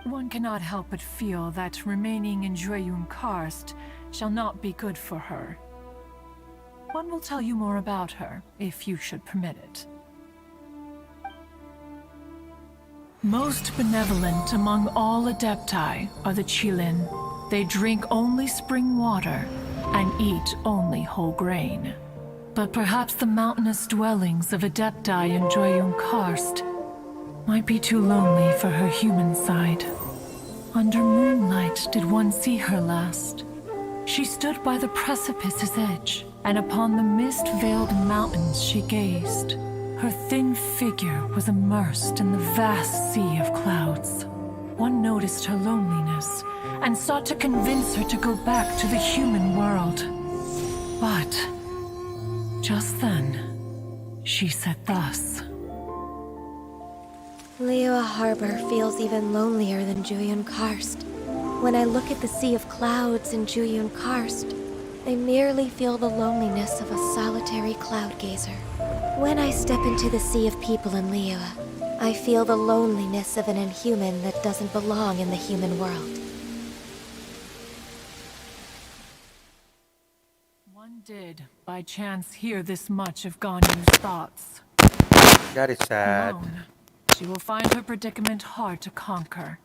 S11: One cannot help but feel that remaining in Jueyun Karst shall not be good for her. One will tell you more about her, if you should permit it. Most benevolent among all Adepti are the Qilin. They drink only spring water and eat only whole grain. But perhaps the mountainous dwellings of Adepti in Jueyun Karst might be too lonely for her human side. Under moonlight did one see her last. She stood by the precipice's edge, and upon the mist-veiled mountains she gazed. Her thin figure was immersed in the vast sea of clouds. One noticed her loneliness, and sought to convince her to go back to the human world. But just then, she said thus.
S10: Liyue Harbor feels even lonelier than Jueyun Karst. When I look at the sea of clouds in Jueyun Karst, I merely feel the loneliness of a solitary cloud gazer. When I step into the sea of people in Liyue, I feel the loneliness of an inhuman that doesn't belong in the human world.
S11: One did, by chance, hear this much of Ganyu's thoughts.
S1: That is sad.
S11: Alone, she will find her predicament hard to conquer.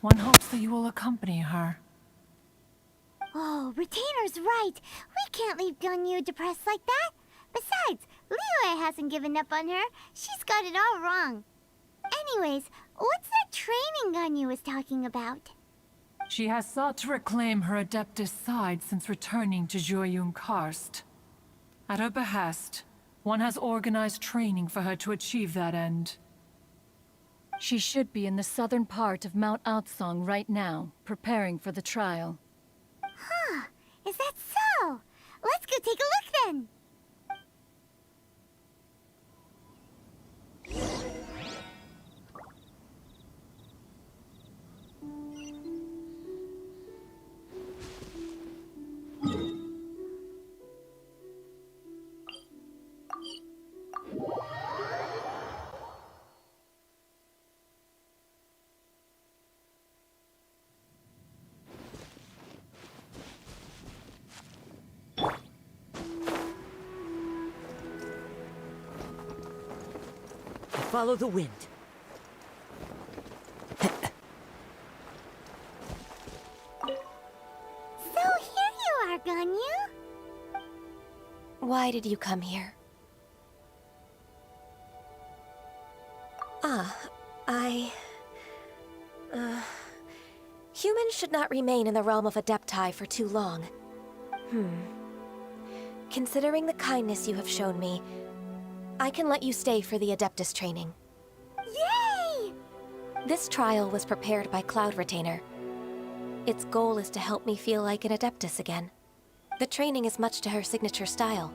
S11: One hopes that you will accompany her.
S2: Oh, Retainer's right. We can't leave Ganyu depressed like that. Besides, Liyue hasn't given up on her. She's got it all wrong. Anyways, what's that training Ganyu was talking about?
S11: She has sought to reclaim her Adeptus side since returning to Jueyun Karst. At her behest, one has organized training for her to achieve that end.
S12: She should be in the southern part of Mount Aotsong right now, preparing for the trial.
S2: Huh, is that so? Let's go take a look then.
S3: Follow the wind.
S2: So here you are, Ganyu.
S10: Why did you come here? Humans should not remain in the realm of Adepti for too long. Considering the kindness you have shown me, I can let you stay for the Adeptus training.
S2: Yay!
S10: This trial was prepared by Cloud Retainer. Its goal is to help me feel like an Adeptus again. The training is much to her signature style.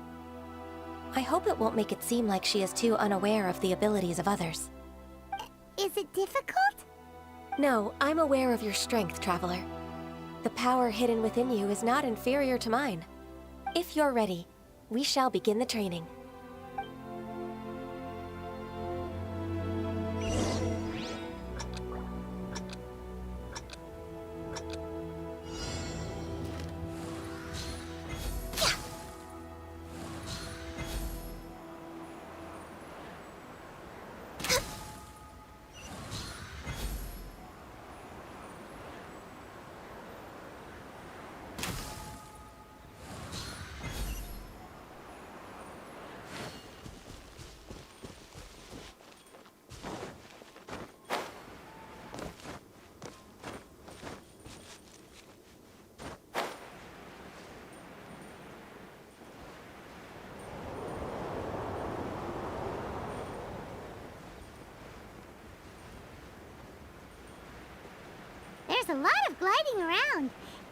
S10: I hope it won't make it seem like she is too unaware of the abilities of others.
S2: Is it difficult?
S10: No, I'm aware of your strength, Traveler. The power hidden within you is not inferior to mine. If you're ready, we shall begin the training.
S2: There's a lot of gliding around.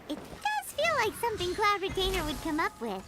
S2: It does feel like something Cloud Retainer would come up with.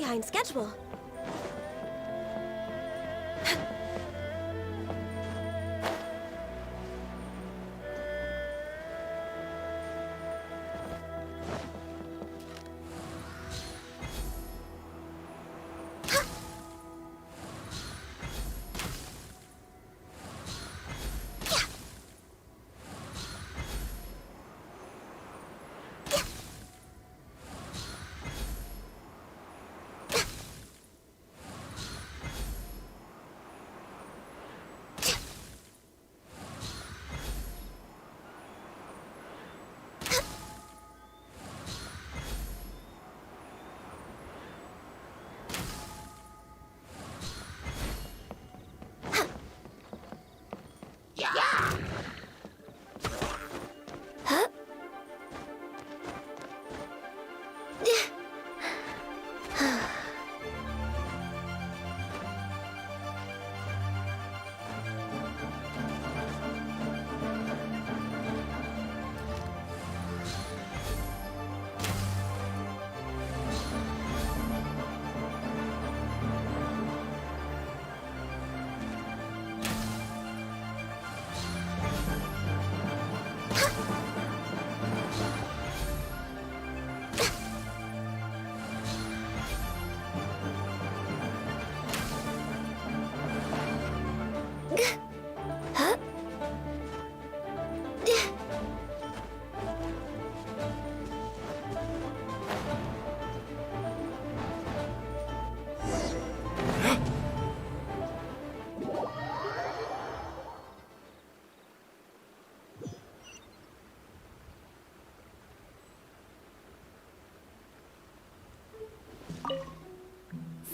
S10: behind schedule.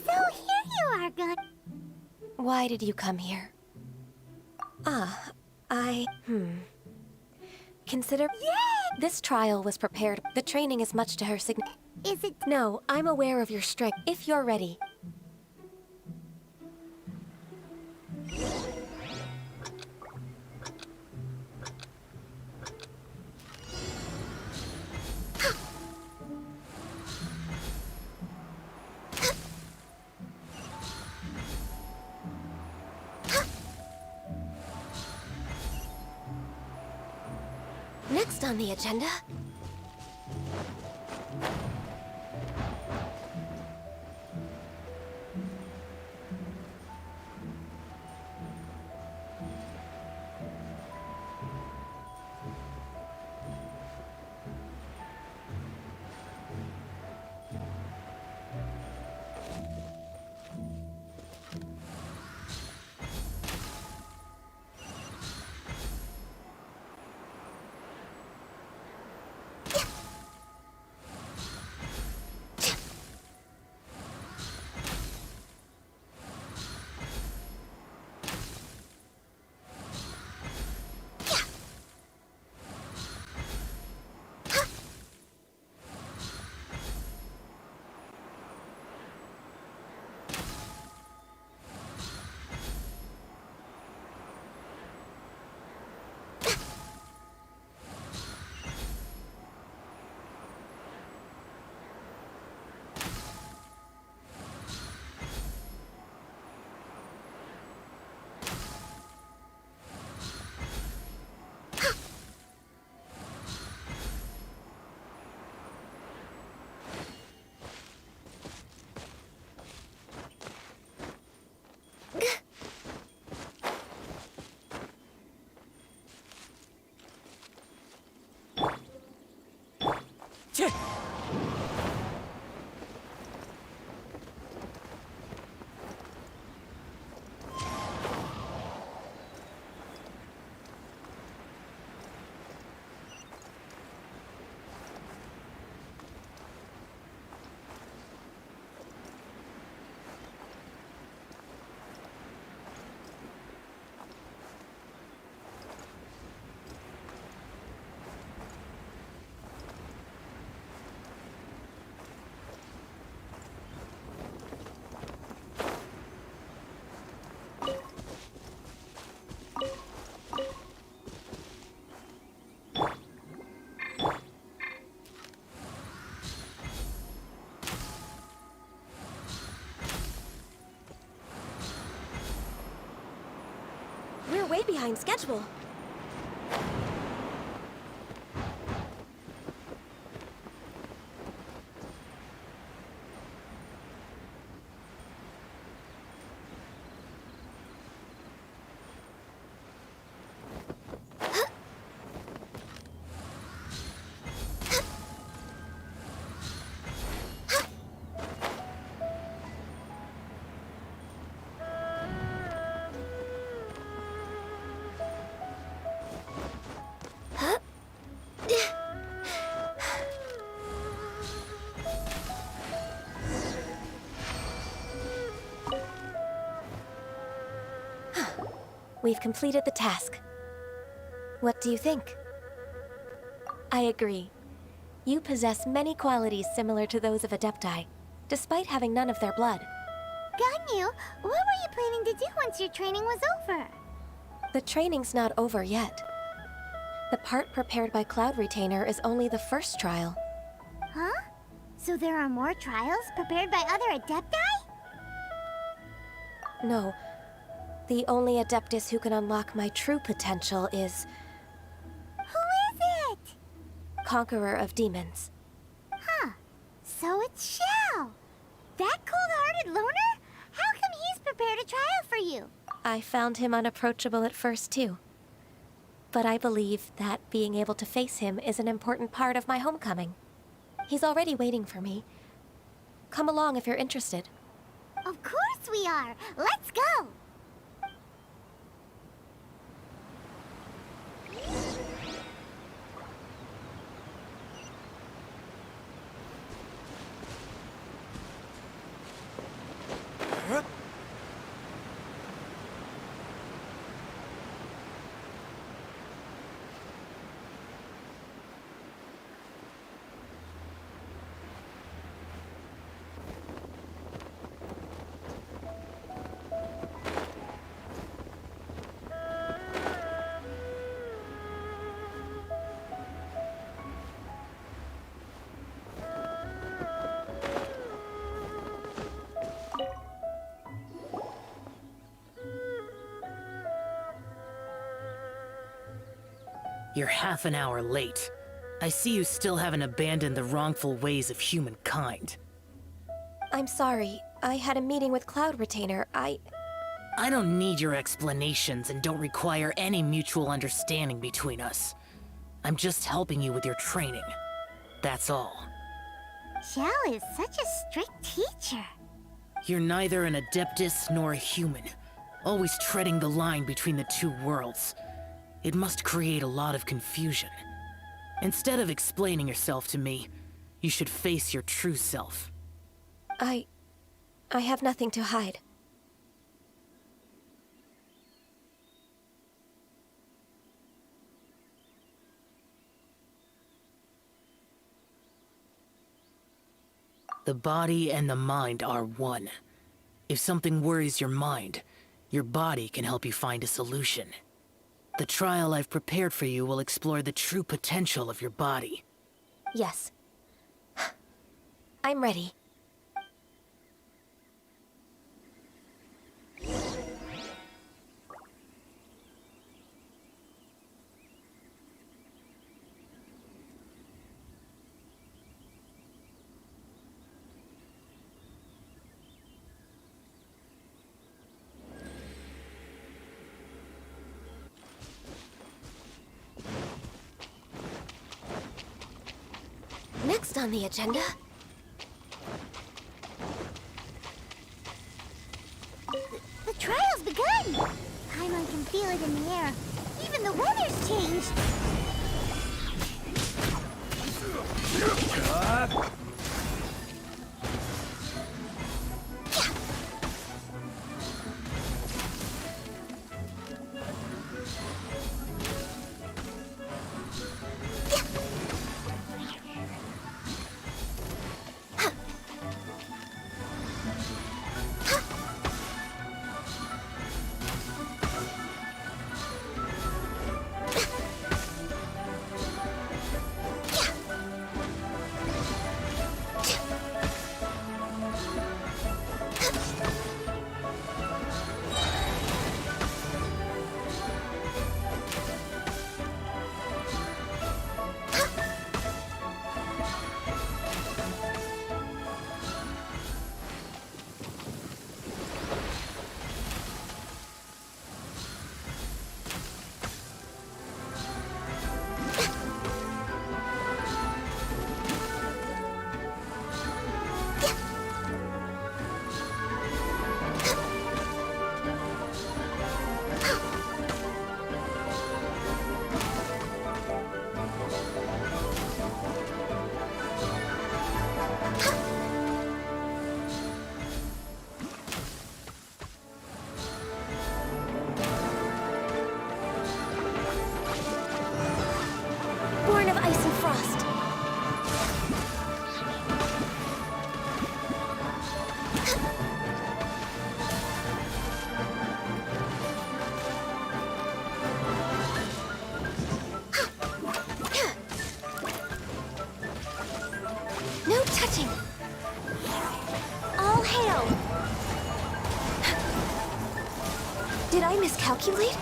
S2: So here you are, Gun.
S10: Why did you come here? Consider...
S2: Yay!
S10: This trial was prepared. The training is much to her
S2: Is it...
S10: No, I'm aware of your strength. If you're ready. Next on the agenda... way behind schedule. We've completed the task. What do you think? I agree. You possess many qualities similar to those of Adepti, despite having none of their blood.
S2: Ganyu, what were you planning to do once your training was over?
S10: The training's not over yet. The part prepared by Cloud Retainer is only the first trial.
S2: Huh? So there are more trials prepared by other Adepti?
S10: No. The only Adeptus who can unlock my true potential is...
S2: Who is it?
S10: Conqueror of Demons.
S2: Huh. So it's Xiao. That cold-hearted loner? How come he's prepared a trial for you?
S10: I found him unapproachable at first, too. But I believe that being able to face him is an important part of my homecoming. He's already waiting for me. Come along if you're interested.
S2: Of course we are. Let's go.
S13: You're half an hour late. I see you still haven't abandoned the wrongful ways of humankind.
S10: I'm sorry. I had a meeting with Cloud Retainer. I
S13: don't need your explanations and don't require any mutual understanding between us. I'm just helping you with your training. That's all.
S2: Xiao is such a strict teacher.
S13: You're neither an Adeptus nor a human, always treading the line between the two worlds. It must create a lot of confusion. Instead of explaining yourself to me, you should face your true self.
S10: I have nothing to hide.
S13: The body and the mind are one. If something worries your mind, your body can help you find a solution. The trial I've prepared for you will explore the true potential of your body.
S10: Yes. I'm ready. Next on the agenda...
S2: The trial's begun! Paimon can feel it in the air. Even the weather's changed.
S10: Did I miscalculate?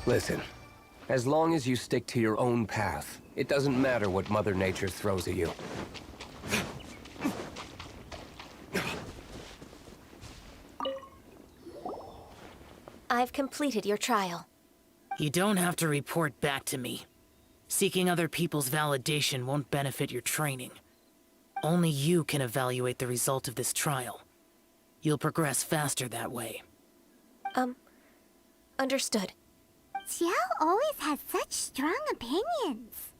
S14: Listen, as long as you stick to your own path, it doesn't matter what Mother Nature throws at you.
S10: I've completed your trial.
S13: You don't have to report back to me. Seeking other people's validation won't benefit your training. Only you can evaluate the result of this trial. You'll progress faster that way.
S10: Understood.
S2: Xiao always has such strong opinions.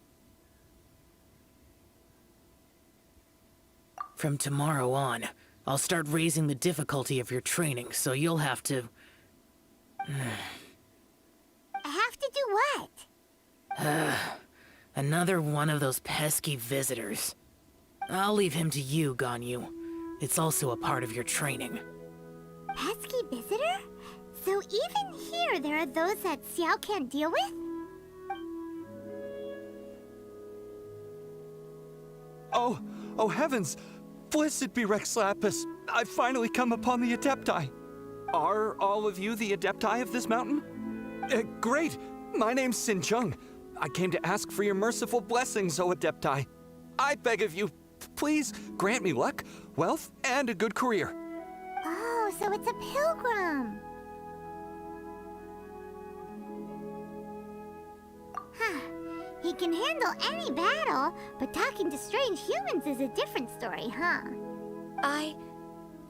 S13: From tomorrow on, I'll start raising the difficulty of your training, so you'll have to...
S2: I have to do what?
S13: Another one of those pesky visitors. I'll leave him to you, Ganyu. It's also a part of your training.
S2: Pesky visitor? So even here there are those that Xiao can't deal with?
S4: Oh heavens! Blessed be Rex Lapis! I've finally come upon the Adepti! Are all of you the Adepti of this mountain? Great! My name's Sin Chung. I came to ask for your merciful blessings, O Adepti. I beg of you, please grant me luck, wealth, and a good career.
S2: Oh, so it's a pilgrim. Huh. He can handle any battle, but talking to strange humans is a different story, huh?
S10: I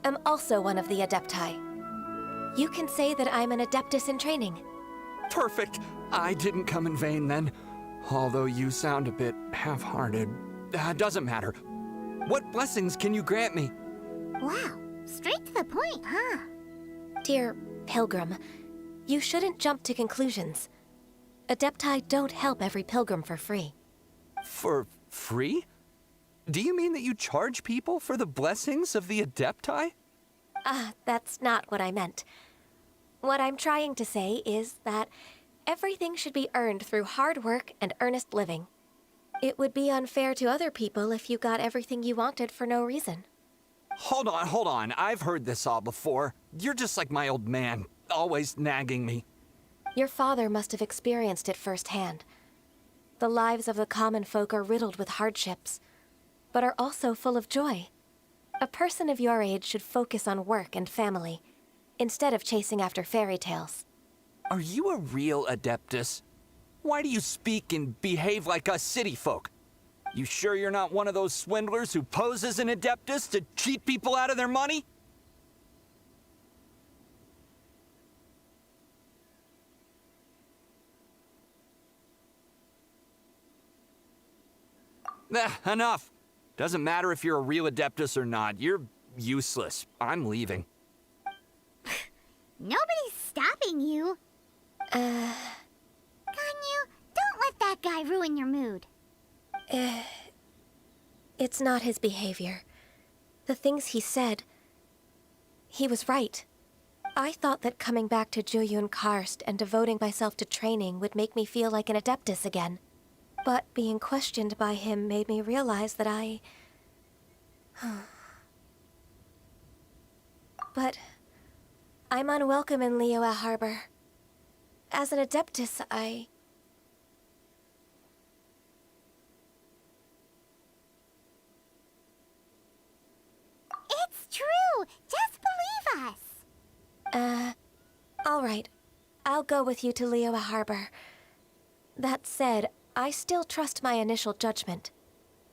S10: am also one of the Adepti. You can say that I'm an Adeptus in training.
S4: Perfect. I didn't come in vain then. Although you sound a bit half-hearted. Doesn't matter. What blessings can you grant me?
S2: Wow, straight to the point, huh?
S10: Dear Pilgrim, you shouldn't jump to conclusions. Adepti don't help every pilgrim for free.
S4: For free? Do you mean that you charge people for the blessings of the Adepti?
S10: That's not what I meant. What I'm trying to say is that everything should be earned through hard work and earnest living. It would be unfair to other people if you got everything you wanted for no reason.
S4: Hold on. I've heard this all before. You're just like my old man, always nagging me.
S10: Your father must have experienced it firsthand. The lives of the common folk are riddled with hardships, but are also full of joy. A person of your age should focus on work and family, instead of chasing after fairy tales.
S4: Are you a real Adeptus? Why do you speak and behave like us city folk? You sure you're not one of those swindlers who pose as an Adeptus to cheat people out of their money? Enough. Doesn't matter if you're a real Adeptus or not. You're useless. I'm leaving.
S2: Nobody's stopping you. Ganyu, don't let that guy ruin your mood.
S10: It's not his behavior. The things he said... He was right. I thought that coming back to Jueyun Karst and devoting myself to training would make me feel like an Adeptus again. But being questioned by him made me realize that But I'm unwelcome in Liyue Harbor. As an Adeptus,
S2: It's true! Just believe us!
S10: All right. I'll go with you to Liyue Harbor. That said, I still trust my initial judgment.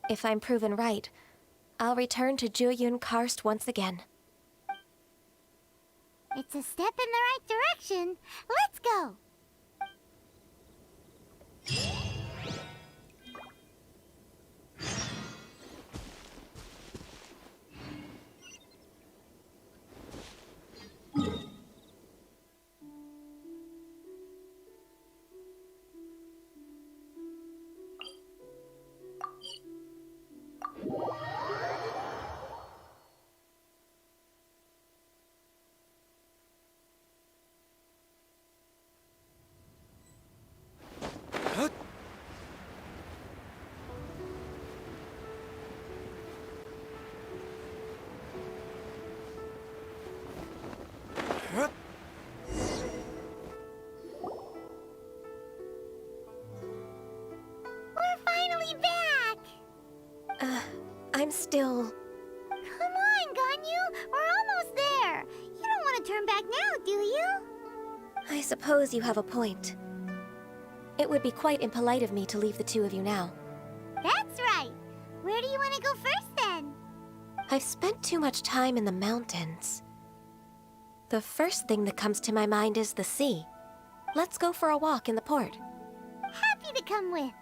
S10: If I'm proven right, I'll return to Jueyun Karst once again.
S2: It's a step in the right direction. Let's go!
S10: I'm still...
S2: Come on, Ganyu! We're almost there! You don't want to turn back now, do you?
S10: I suppose you have a point. It would be quite impolite of me to leave the two of you now.
S2: That's right! Where do you want to go first, then?
S10: I've spent too much time in the mountains. The first thing that comes to my mind is the sea. Let's go for a walk in the port.
S2: Happy to come with.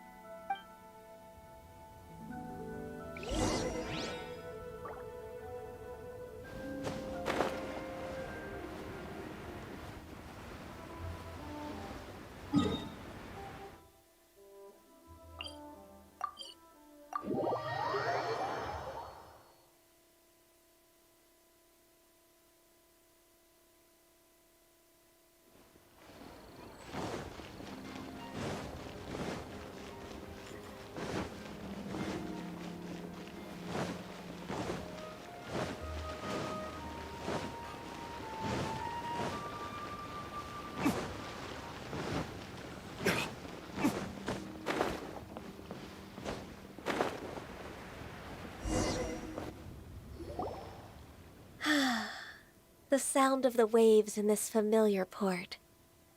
S10: The sound of the waves in this familiar port.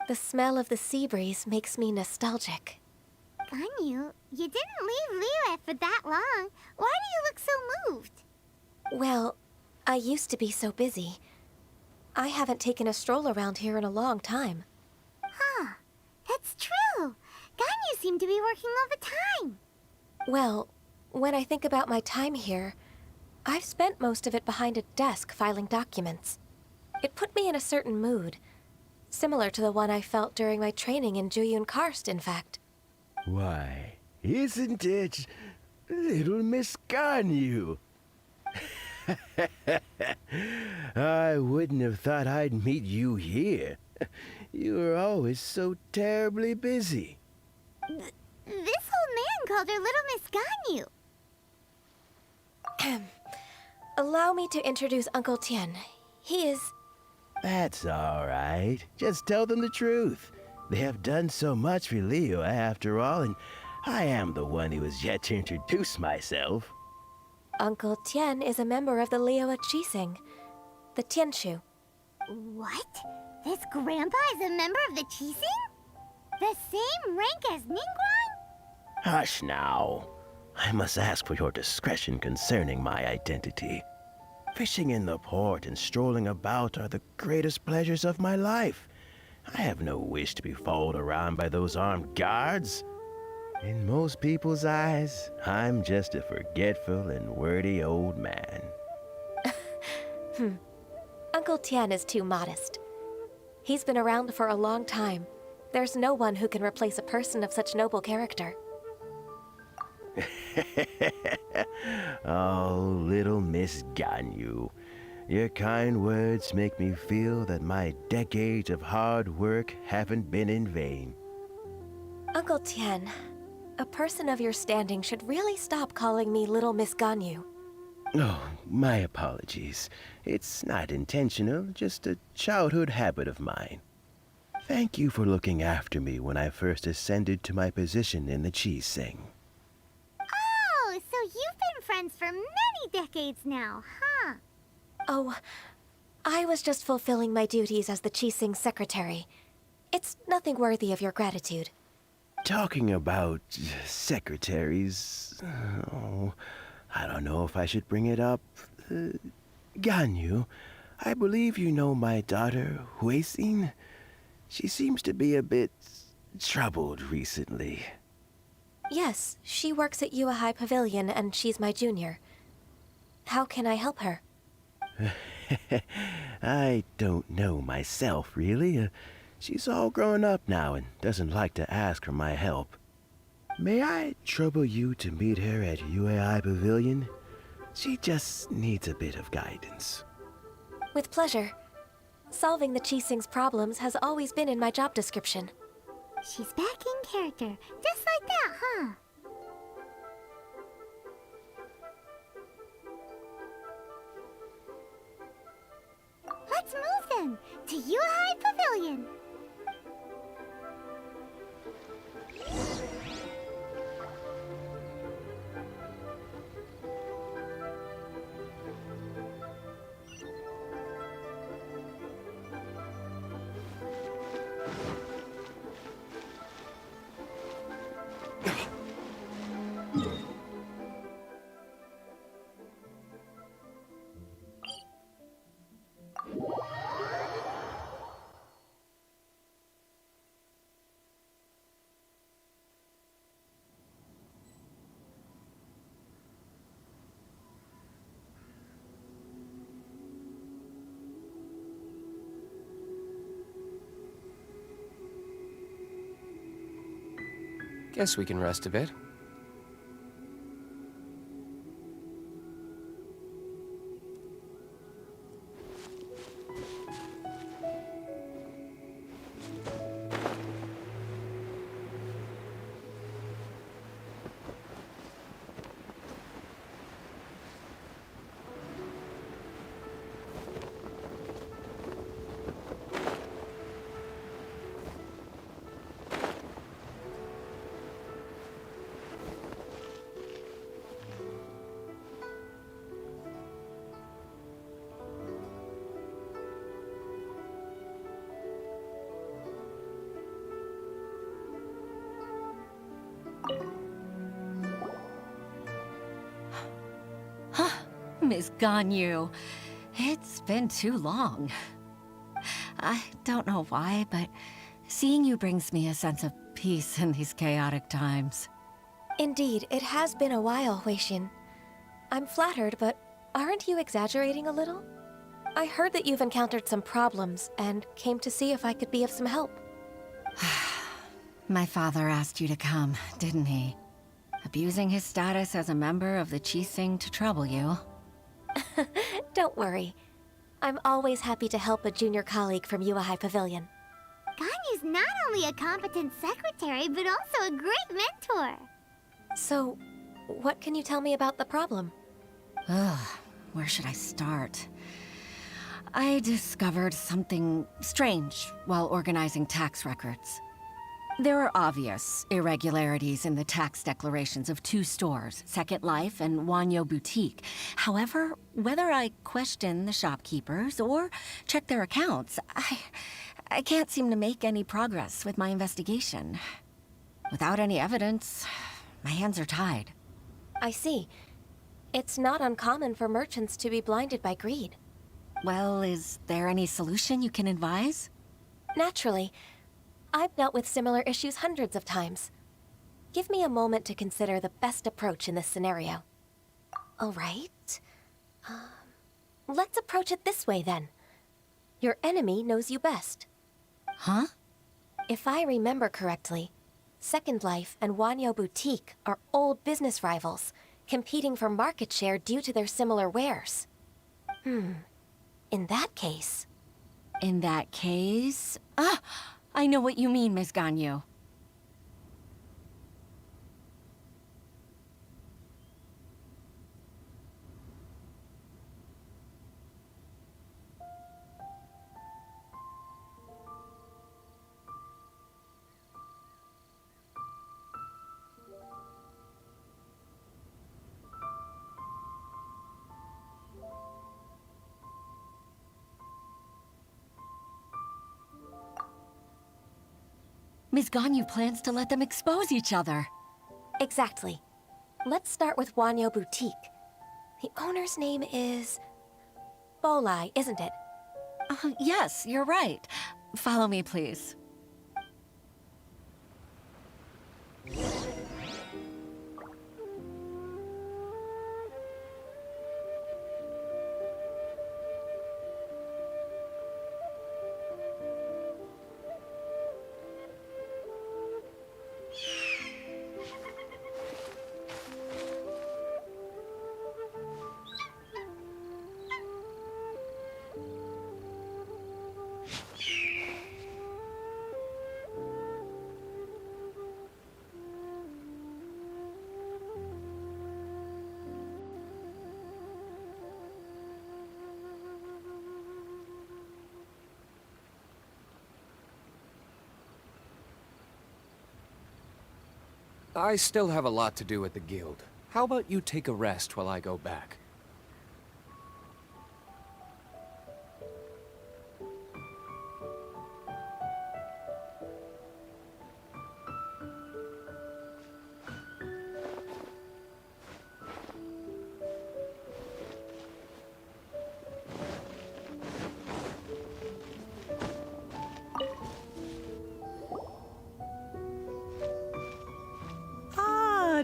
S10: The smell of the sea breeze makes me nostalgic.
S2: Ganyu, you didn't leave Liyue for that long. Why do you look so moved?
S10: Well, I used to be so busy. I haven't taken a stroll around here in a long time.
S2: Huh. That's true. Ganyu seemed to be working all the time.
S10: Well, when I think about my time here, I've spent most of it behind a desk filing documents. It put me in a certain mood, similar to the one I felt during my training in Jueyun Karst, in fact.
S15: Why, isn't it little Miss Ganyu? I wouldn't have thought I'd meet you here. You were always so terribly busy.
S2: This old man called her Little Miss Ganyu.
S10: Allow me to introduce Uncle Tien. He is...
S15: That's all right. Just tell them the truth. They have done so much for Liyue after all, and I am the one who has yet to introduce myself.
S10: Uncle Tien is a member of the Liyue Qixing, the Tianshu.
S2: What? This grandpa is a member of the Qixing? The same rank as Ningguang?
S15: Hush now. I must ask for your discretion concerning my identity. Fishing in the port and strolling about are the greatest pleasures of my life. I have no wish to be followed around by those armed guards. In most people's eyes, I'm just a forgetful and wordy old man.
S10: Uncle Tien is too modest. He's been around for a long time. There's no one who can replace a person of such noble character.
S15: Oh, little Miss Ganyu. Your kind words make me feel that my decades of hard work haven't been in vain.
S10: Uncle Tien, a person of your standing should really stop calling me Little Miss Ganyu.
S15: Oh, my apologies. It's not intentional, just a childhood habit of mine. Thank you for looking after me when I first ascended to my position in the cheese sing.
S2: Oh, so you've been friends for many decades now, huh?
S10: Oh, I was just fulfilling my duties as the Qixing secretary. It's nothing worthy of your gratitude.
S15: Talking about secretaries... Oh, I don't know if I should bring it up. Ganyu, I believe you know my daughter, Huixin. She seems to be a bit troubled recently.
S10: Yes, she works at Yua High Pavilion and she's my junior. How can I help her?
S15: I don't know myself, really. She's all grown up now and doesn't like to ask for my help. May I trouble you to meet her at UAI Pavilion? She just needs a bit of guidance.
S10: With pleasure. Solving the Qixing's problems has always been in my job description.
S2: She's back in character, just like that, huh? Let's move then, to Yuhai Pavilion.
S14: Guess we can rest a bit.
S16: Miss Ganyu, it's been too long. I don't know why, but seeing you brings me a sense of peace in these chaotic times.
S10: Indeed, it has been a while, Huixin. I'm flattered, but aren't you exaggerating a little? I heard that you've encountered some problems and came to see if I could be of some help.
S16: My father asked you to come, didn't he? Abusing his status as a member of the Qixing to trouble you.
S10: Don't worry. I'm always happy to help a junior colleague from Yua High Pavilion.
S2: Ganyu's not only a competent secretary, but also a great mentor.
S10: So, what can you tell me about the problem?
S16: Ugh, where should I start? I discovered something strange while organizing tax records. There are obvious irregularities in the tax declarations of two stores, Second Life and Wanyo Boutique. However, whether I question the shopkeepers or check their accounts, I can't seem to make any progress with my investigation. Without any evidence, my hands are tied.
S10: I see. It's not uncommon for merchants to be blinded by greed.
S16: Well, is there any solution you can advise?
S10: Naturally. I've dealt with similar issues hundreds of times. Give me a moment to consider the best approach in this scenario. All right. Let's approach it this way, then. Your enemy knows you best.
S16: Huh?
S10: If I remember correctly, Second Life and Wanyo Boutique are old business rivals, competing for market share due to their similar wares. In that case...
S16: In that case... I know what you mean, Miss Ganyu. Ms. Ganyu plans to let them expose each other.
S10: Exactly. Let's start with Wanyo Boutique. The owner's name is... Bolai, isn't it?
S16: Yes, you're right. Follow me, please.
S6: I still have a lot to do at the guild. How about you take a rest while I go back?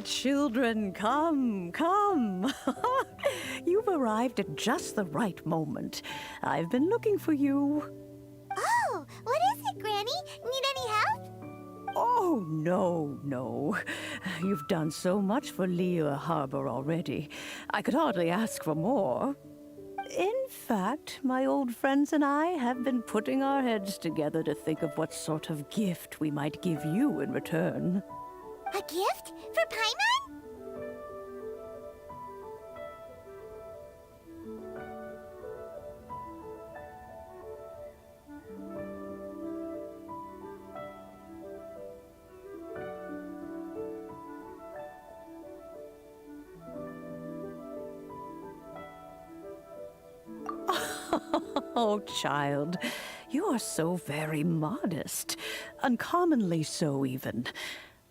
S17: Children, come, come. You've arrived at just the right moment. I've been looking for you.
S2: Oh, what is it, Granny? Need any help?
S17: Oh, no. You've done so much for Liyue Harbor already. I could hardly ask for more. In fact, my old friends and I have been putting our heads together to think of what sort of gift we might give you in return.
S2: A gift? For Paimon?
S17: Oh, child, you are so very modest. Uncommonly so, even.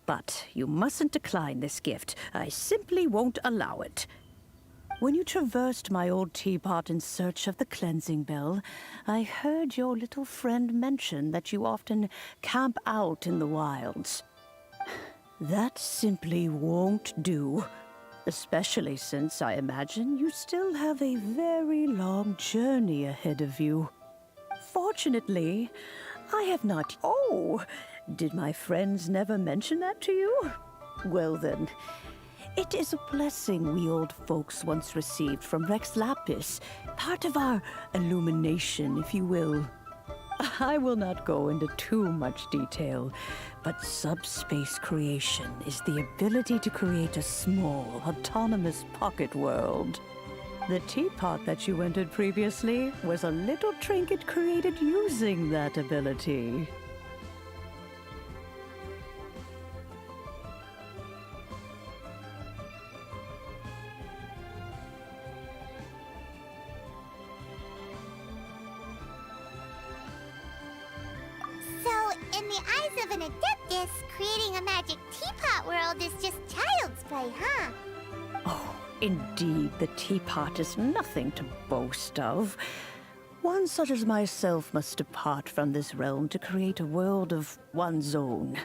S17: But you mustn't decline this gift. I simply won't allow it. When you traversed my old teapot in search of the cleansing bell, I heard your little friend mention that you often camp out in the wilds. That simply won't do. Especially since I imagine you still have a very long journey ahead of you. Fortunately, I have not... Oh, did my friends never mention that to you? Well then, it is a blessing we old folks once received from Rex Lapis, part of our illumination, if you will. I will not go into too much detail, but subspace creation is the ability to create a small, autonomous pocket world. The teapot that you entered previously was a little trinket created using that ability.
S2: So, in the eyes of an Adeptus, creating a magic teapot world is just child's play, huh?
S17: Indeed, the teapot is nothing to boast of. One such as myself must depart from this realm to create a world of one's own.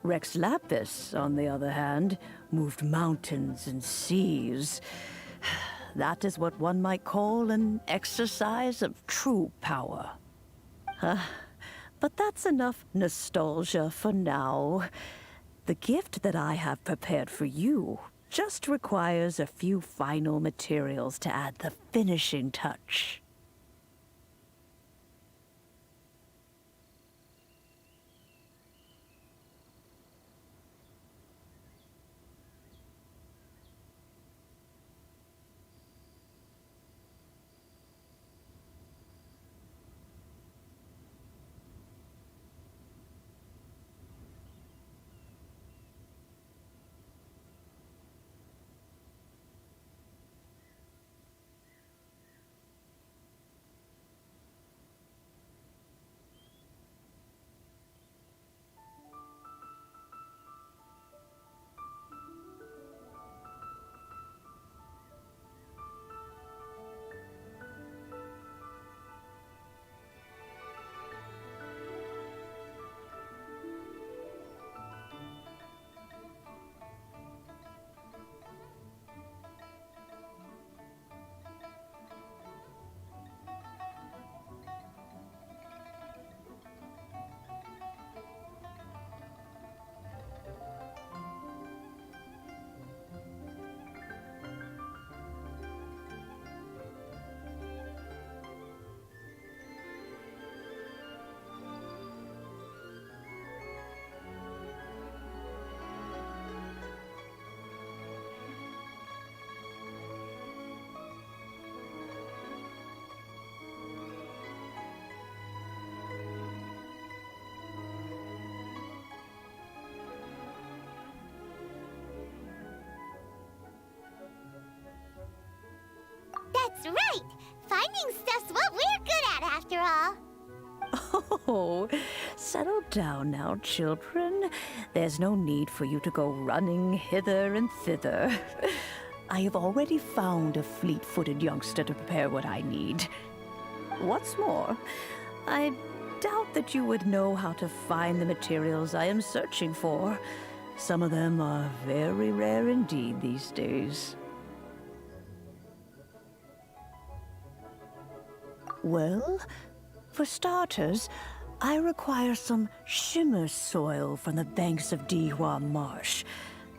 S17: Rex Lapis, on the other hand, moved mountains and seas. That is what one might call an exercise of true power. But that's enough nostalgia for now. The gift that I have prepared for you just requires a few final materials to add the finishing touch.
S2: That's right! Finding stuff's what we're good at, after all.
S17: Oh, settle down now, children. There's no need for you to go running hither and thither. I have already found a fleet-footed youngster to prepare what I need. What's more, I doubt that you would know how to find the materials I am searching for. Some of them are very rare indeed these days. Well, for starters, I require some shimmer soil from the banks of Dihua Marsh.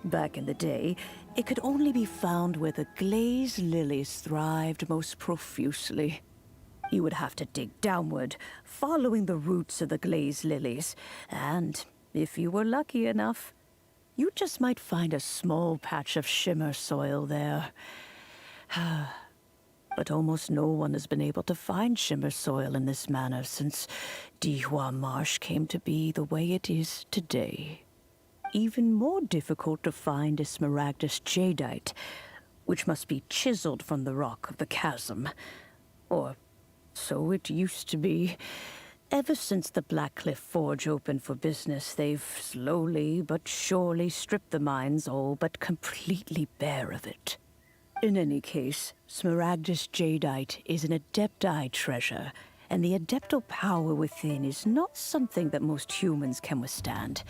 S17: Back in the day, it could only be found where the glazed lilies thrived most profusely. You would have to dig downward, following the roots of the glazed lilies, and if you were lucky enough, you just might find a small patch of shimmer soil there. But almost no one has been able to find shimmer soil in this manner since Dihua Marsh came to be the way it is today. Even more difficult to find is smaragdus jadeite, which must be chiseled from the rock of the chasm. Or so it used to be. Ever since the Blackcliff Forge opened for business, they've slowly but surely stripped the mines all but completely bare of it. In any case, smaragdus jadeite is an adepti treasure, and the adeptal power within is not something that most humans can withstand.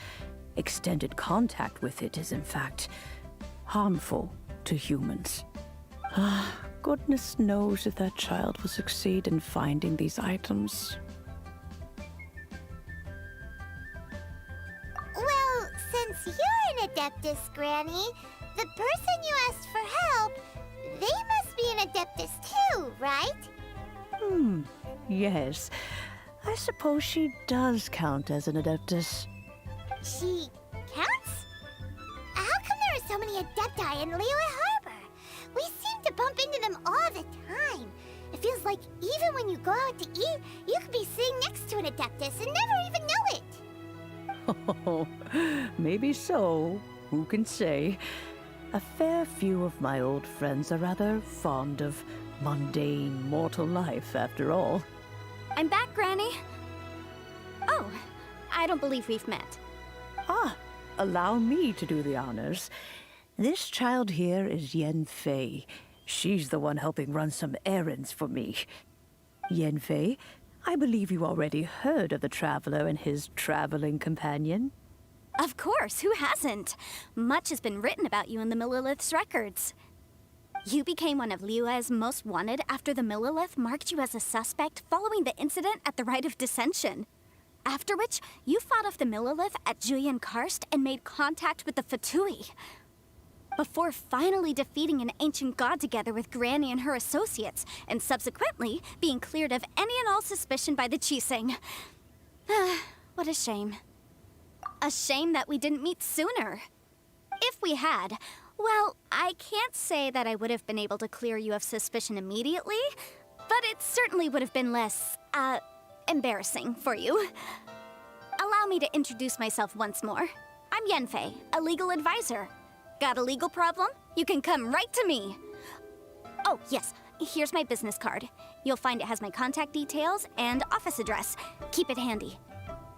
S17: Extended contact with it is, in fact, harmful to humans. Goodness knows if that child will succeed in finding these items.
S2: Well, since you're an Adeptus, Granny, the person you asked for help, they must be an Adeptus too, right?
S17: Yes. I suppose she does count as an Adeptus.
S2: She counts? How come there are so many Adepti in Liyue Harbor? We seem to bump into them all the time. It feels like even when you go out to eat, you could be sitting next to an Adeptus and never even know it.
S17: Oh, maybe so. Who can say? A fair few of my old friends are rather fond of mundane mortal life, after all.
S18: I'm back, Granny. Oh, I don't believe we've met.
S17: Allow me to do the honors. This child here is Yen Fei. She's the one helping run some errands for me. Yen Fei, I believe you already heard of the Traveler and his traveling companion.
S18: Of course, who hasn't? Much has been written about you in the Millilith's records. You became one of Liyue's most wanted after the Millilith marked you as a suspect following the incident at the Rite of Dissension. After which, you fought off the Millilith at Julian Karst and made contact with the Fatui. Before finally defeating an ancient god together with Granny and her associates, and subsequently being cleared of any and all suspicion by the Chising. What a shame. A shame that we didn't meet sooner. If we had, well, I can't say that I would have been able to clear you of suspicion immediately, but it certainly would have been less, embarrassing for you. Allow me to introduce myself once more. I'm Yenfei, a legal advisor. Got a legal problem? You can come right to me. Oh, yes, here's my business card. You'll find it has my contact details and office address. Keep it handy.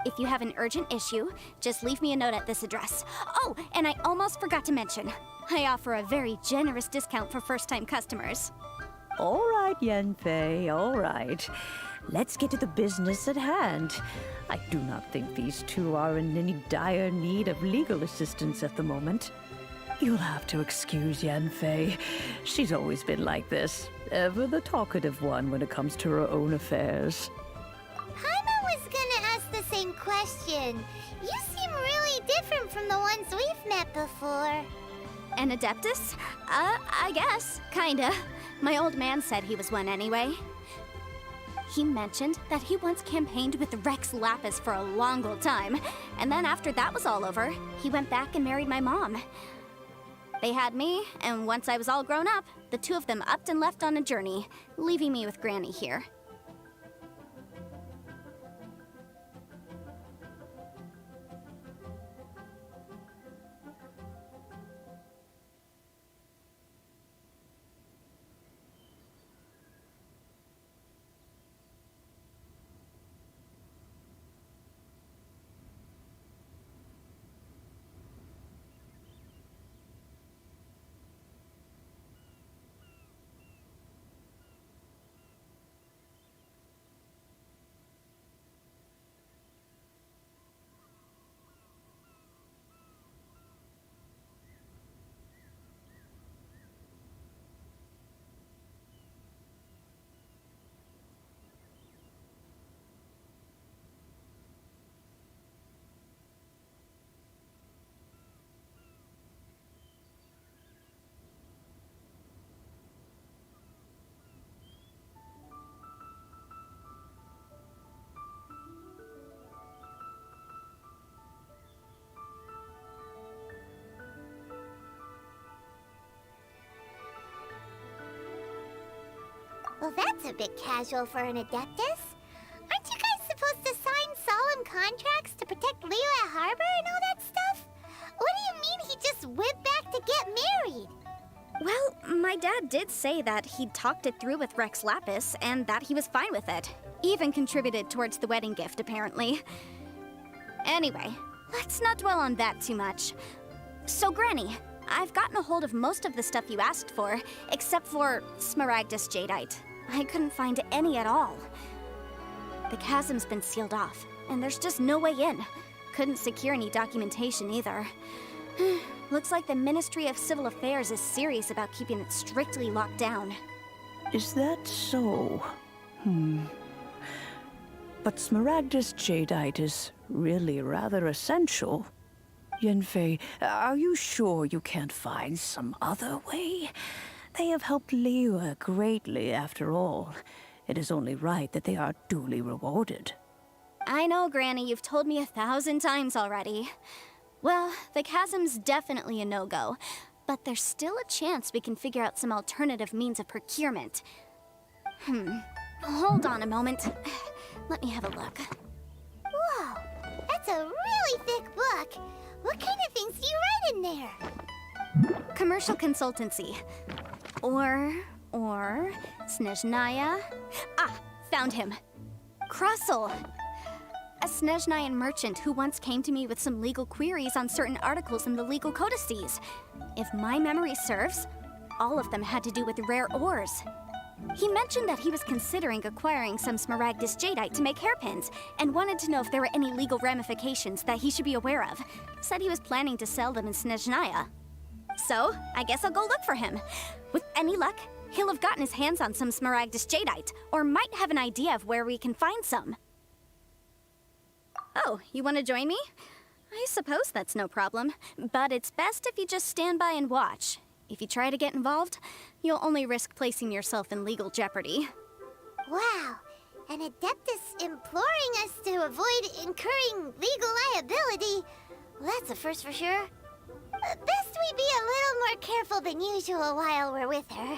S18: If you have an urgent issue, just leave me a note at this address. Oh, and I almost forgot to mention, I offer a very generous discount for first-time customers.
S17: All right, Yenfei, all right. Let's get to the business at hand. I do not think these two are in any dire need of legal assistance at the moment. You'll have to excuse Yenfei. She's always been like this, ever the talkative one when it comes to her own affairs.
S2: Paimon was gonna ask the same question. You seem really different from the ones we've met before.
S18: An Adeptus? I guess. Kinda. My old man said he was one anyway. He mentioned that he once campaigned with Rex Lapis for a long old time, and then after that was all over, he went back and married my mom. They had me, and once I was all grown up, the two of them upped and left on a journey, leaving me with Granny here.
S2: Well, that's a bit casual for an Adeptus. Aren't you guys supposed to sign solemn contracts to protect Liyue Harbor and all that stuff? What do you mean he just went back to get married?
S18: Well, my dad did say that he'd talked it through with Rex Lapis and that he was fine with it. Even contributed towards the wedding gift, apparently. Anyway, let's not dwell on that too much. So, Granny, I've gotten a hold of most of the stuff you asked for, except for Smaragdus Jadeite. I couldn't find any at all. The chasm's been sealed off, and there's just no way in. Couldn't secure any documentation either. Looks like the Ministry of Civil Affairs is serious about keeping it strictly locked down.
S17: Is that so? But Smaragdus Jadeite is really rather essential. Yanfei, are you sure you can't find some other way? They have helped Liyue greatly, after all. It is only right that they are duly rewarded.
S18: I know, Granny, you've told me 1,000 times already. Well, the chasm's definitely a no-go, but there's still a chance we can figure out some alternative means of procurement. Hold on a moment. Let me have a look.
S2: Whoa, that's a really thick book. What kind of things do you write in there?
S18: Commercial consultancy. Or Snezhnaya. Ah, found him. Krusel. A Snezhnayan merchant who once came to me with some legal queries on certain articles in the legal codices. If my memory serves, all of them had to do with rare ores. He mentioned that he was considering acquiring some Smaragdus Jadeite to make hairpins, and wanted to know if there were any legal ramifications that he should be aware of. Said he was planning to sell them in Snezhnaya. So, I guess I'll go look for him. With any luck, he'll have gotten his hands on some Smaragdus Jadeite, or might have an idea of where we can find some. Oh, you want to join me? I suppose that's no problem, but it's best if you just stand by and watch. If you try to get involved, you'll only risk placing yourself in legal jeopardy.
S2: Wow, an Adeptus imploring us to avoid incurring legal liability. Well, that's a first for sure. Best we be a little more careful than usual while we're with her.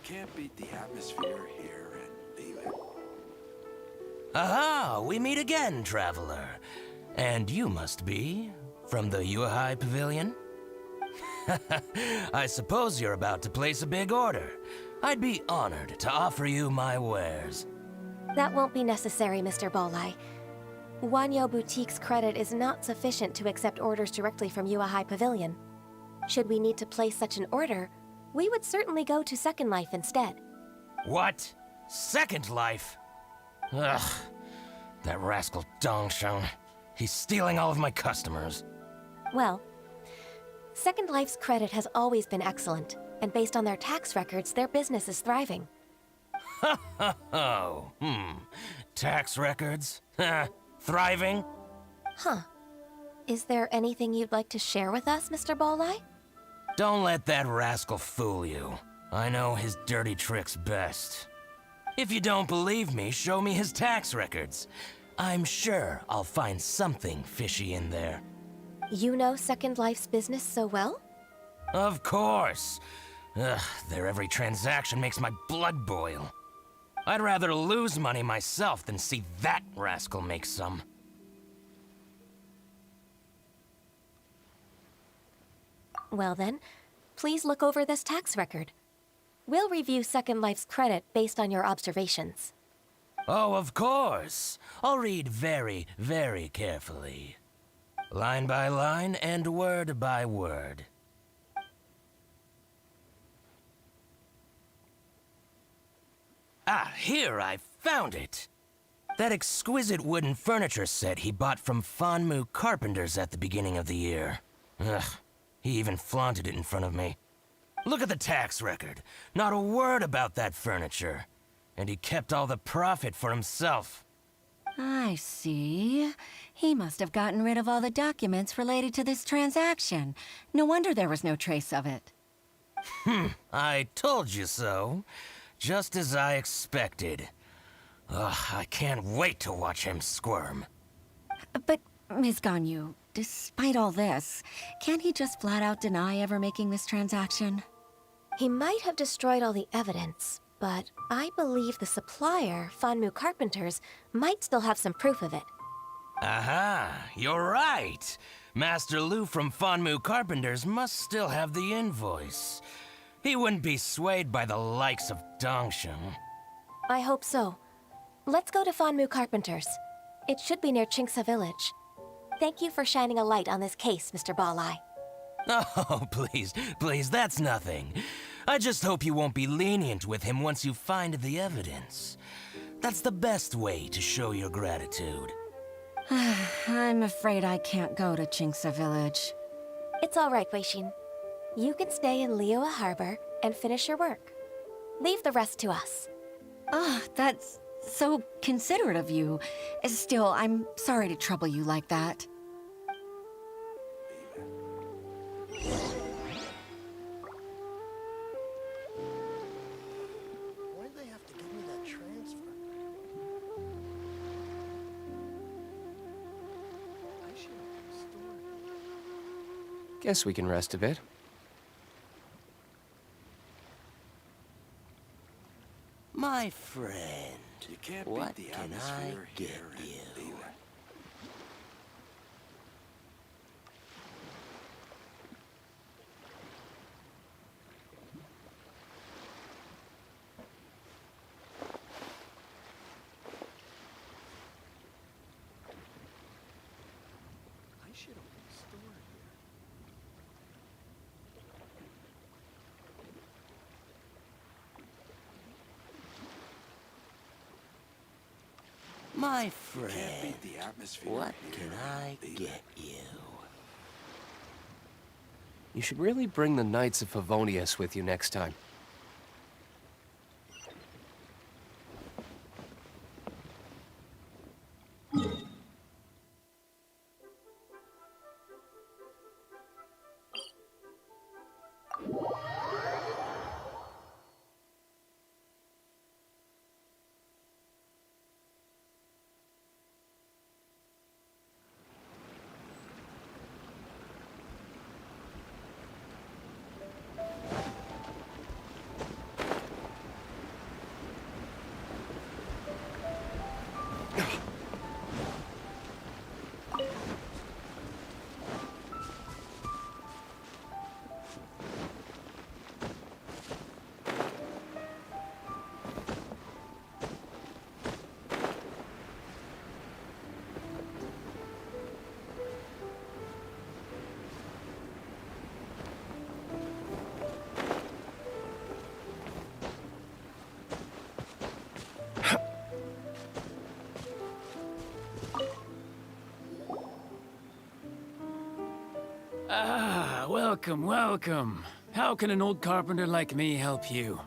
S19: Can't beat the atmosphere here in Liyue.
S20: Aha! We meet again, traveler. And you must be from the Yuehai Pavilion? I suppose you're about to place a big order. I'd be honored to offer you my wares.
S10: That won't be necessary, Mr. Bolai. Wanyo Boutique's credit is not sufficient to accept orders directly from Yuehai Pavilion. Should we need to place such an order, we would certainly go to Second Life instead.
S20: What? Second Life? Ugh. That rascal Dongsheng. He's stealing all of my customers.
S10: Well, Second Life's credit has always been excellent, and based on their tax records, their business is thriving.
S20: Oh, tax records? Thriving?
S10: Huh. Is there anything you'd like to share with us, Mr. Bolai?
S20: Don't let that rascal fool you. I know his dirty tricks best. If you don't believe me, show me his tax records. I'm sure I'll find something fishy in there.
S10: You know Second Life's business so well?
S20: Of course. Ugh, their every transaction makes my blood boil. I'd rather lose money myself than see that rascal make some.
S10: Well then, please look over this tax record. We'll review Second Life's credit based on your observations.
S20: Oh, of course. I'll read very, very carefully. Line by line and word by word. Ah, here, I found it. That exquisite wooden furniture set he bought from Fanmu Carpenters at the beginning of the year. Ugh, he even flaunted it in front of me. Look at the tax record. Not a word about that furniture. And he kept all the profit for himself.
S16: I see. He must have gotten rid of all the documents related to this transaction. No wonder there was no trace of it.
S20: I told you so. Just as I expected. Ugh, I can't wait to watch him squirm.
S16: But, Ms. Ganyu, despite all this, can't he just flat out deny ever making this transaction?
S10: He might have destroyed all the evidence, but I believe the supplier, Fanmu Carpenters, might still have some proof of it.
S20: Aha, you're right. Master Lu from Fanmu Carpenters must still have the invoice. He wouldn't be swayed by the likes of Dongsheng.
S10: I hope so. Let's go to Fanmu Carpenters. It should be near Chingsa Village. Thank you for shining a light on this case, Mr. Balai.
S20: Oh, please, that's nothing. I just hope you won't be lenient with him once you find the evidence. That's the best way to show your gratitude.
S16: I'm afraid I can't go to Chingsa Village.
S10: It's all right, Weishin. You can stay in Liyue Harbor and finish your work. Leave the rest to us.
S16: Ah, that's so considerate of you. Still, I'm sorry to trouble you like that.
S21: Why'd they have to give me that transfer? I should have restored it.
S14: Guess we can rest a bit.
S20: My friend,
S19: You can't
S20: what
S19: beat the
S20: can I
S19: atmosphere
S20: get
S19: here in
S20: you?
S19: Liyue. I should have restored here.
S20: My
S19: You
S20: friend,
S19: can't beat the atmosphere
S20: what
S19: here
S20: can
S19: in
S20: I
S19: Liyue.
S20: get you?
S14: You should really bring the Knights of Favonius with you next time.
S5: welcome, welcome. How can an old carpenter like me help you?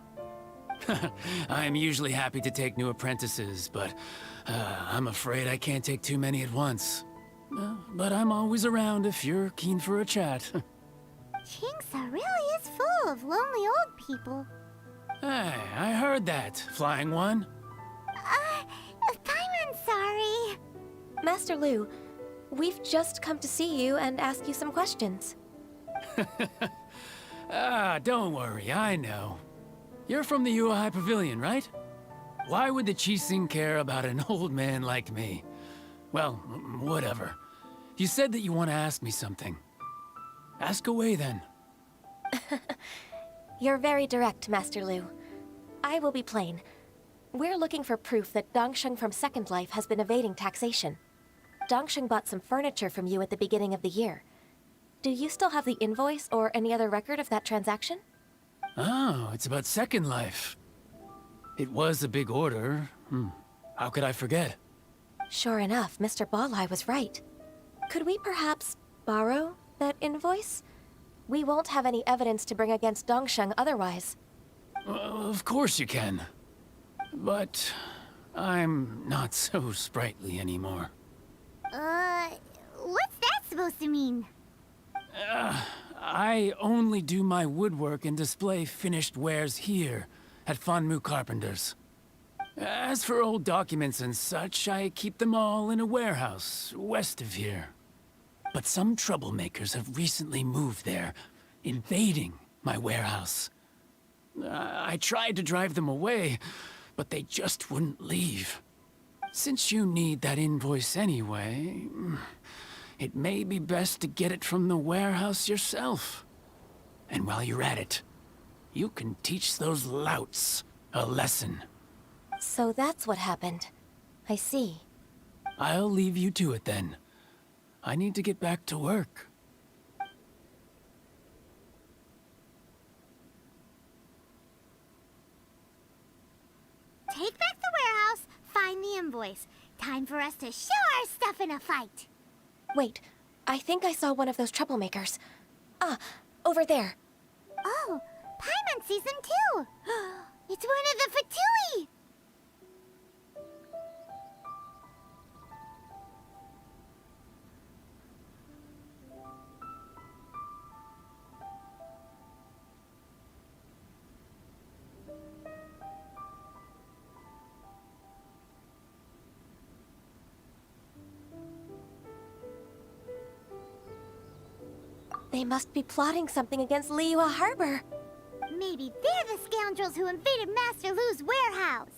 S5: I'm usually happy to take new apprentices, but I'm afraid I can't take too many at once. But I'm always around if you're keen for a chat.
S2: Kingsa really is full of lonely old people.
S5: Hey, I heard that, Flying One.
S2: Paimon's sorry.
S10: Master Lu, we've just come to see you and ask you some questions.
S5: Don't worry, I know. You're from the Yuehai Pavilion, right? Why would the Qixing care about an old man like me? Well, whatever. You said that you want to ask me something. Ask away, then.
S10: You're very direct, Master Lu. I will be plain. We're looking for proof that Dongsheng from Second Life has been evading taxation. Dongsheng bought some furniture from you at the beginning of the year. Do you still have the invoice or any other record of that transaction?
S5: Oh, it's about Second Life. It was a big order. How could I forget?
S10: Sure enough, Mr. Balai was right. Could we perhaps borrow that invoice? We won't have any evidence to bring against Dongsheng otherwise.
S5: Of course you can. But I'm not so sprightly anymore.
S2: What's that supposed to mean?
S5: I only do my woodwork and display finished wares here at Fanmu Carpenters. As for old documents and such, I keep them all in a warehouse west of here. But some troublemakers have recently moved there, invading my warehouse. I tried to drive them away, but they just wouldn't leave. Since you need that invoice anyway, it may be best to get it from the warehouse yourself. And while you're at it, you can teach those louts a lesson.
S10: So that's what happened. I see.
S5: I'll leave you to it then. I need to get back to work.
S2: Take back the warehouse, find the invoice. Time for us to show our stuff in a fight.
S10: Wait, I think I saw one of those troublemakers. Ah, over there.
S2: Oh, Paimon sees them too. It's one of the Fatui.
S10: They must be plotting something against Liyue Harbor.
S2: Maybe they're the scoundrels who invaded Master Lu's warehouse.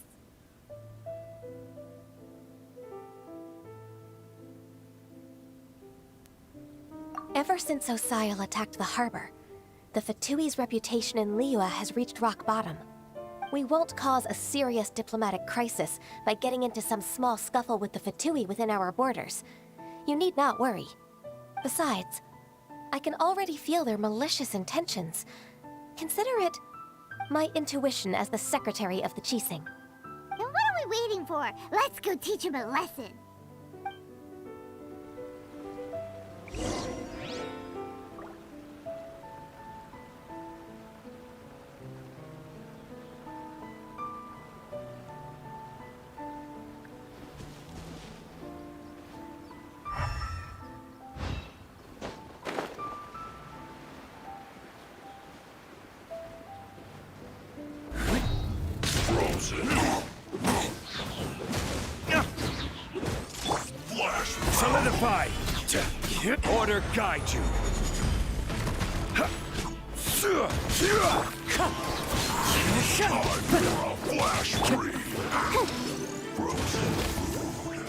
S10: Ever since Osial attacked the harbor, the Fatui's reputation in Liyue has reached rock bottom. We won't cause a serious diplomatic crisis by getting into some small scuffle with the Fatui within our borders. You need not worry. Besides, I can already feel their malicious intentions. Consider it my intuition as the secretary of the Qixing.
S2: Then what are we waiting for? Let's go teach him a lesson.
S22: Solidify! Order guide you! Flash free! Frozen food!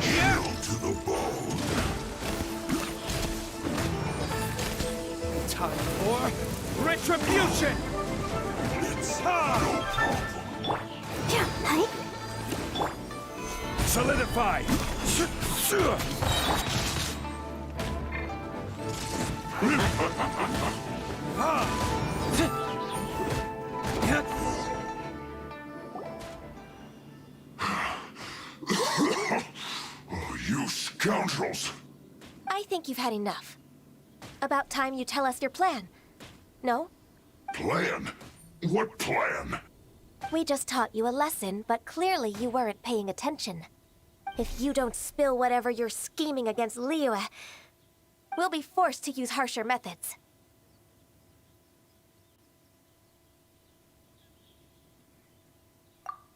S22: Chill to the bone! Time for retribution! Solidify! Scoundrels!
S10: I think you've had enough. About time you tell us your plan. No?
S22: Plan? What plan?
S10: We just taught you a lesson, but clearly you weren't paying attention. If you don't spill whatever you're scheming against Liyue, we'll be forced to use harsher methods.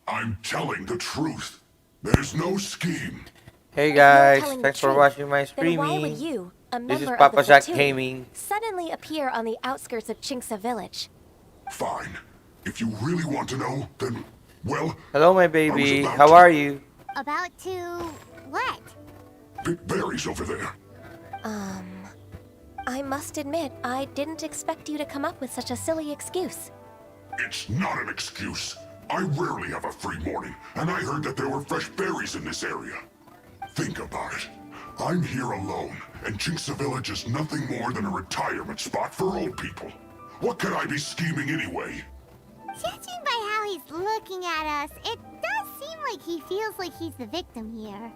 S22: I'm telling the truth. There's no scheme.
S1: Hey
S10: If you're
S1: guys,
S10: telling the
S1: thanks for
S10: truth,
S1: watching my
S10: then why would
S1: streaming.
S10: you, a
S1: This is
S10: member of
S1: Papa
S10: the
S1: Jack
S10: Fatui,
S1: Gaming.
S10: suddenly appear on the outskirts of Chinksa village?
S22: Fine. If you really want to know, then, well...
S1: Hello my baby, how are you?
S2: About to... what?
S22: Pick berries over there.
S10: I must admit, I didn't expect you to come up with such a silly excuse.
S22: It's not an excuse. I rarely have a free morning, and I heard that there were fresh berries in this area. Think about it. I'm here alone, and Chinksa Village is nothing more than a retirement spot for old people. What could I be scheming anyway?
S2: Judging by how he's looking at us, it does seem like he feels like he's the victim here.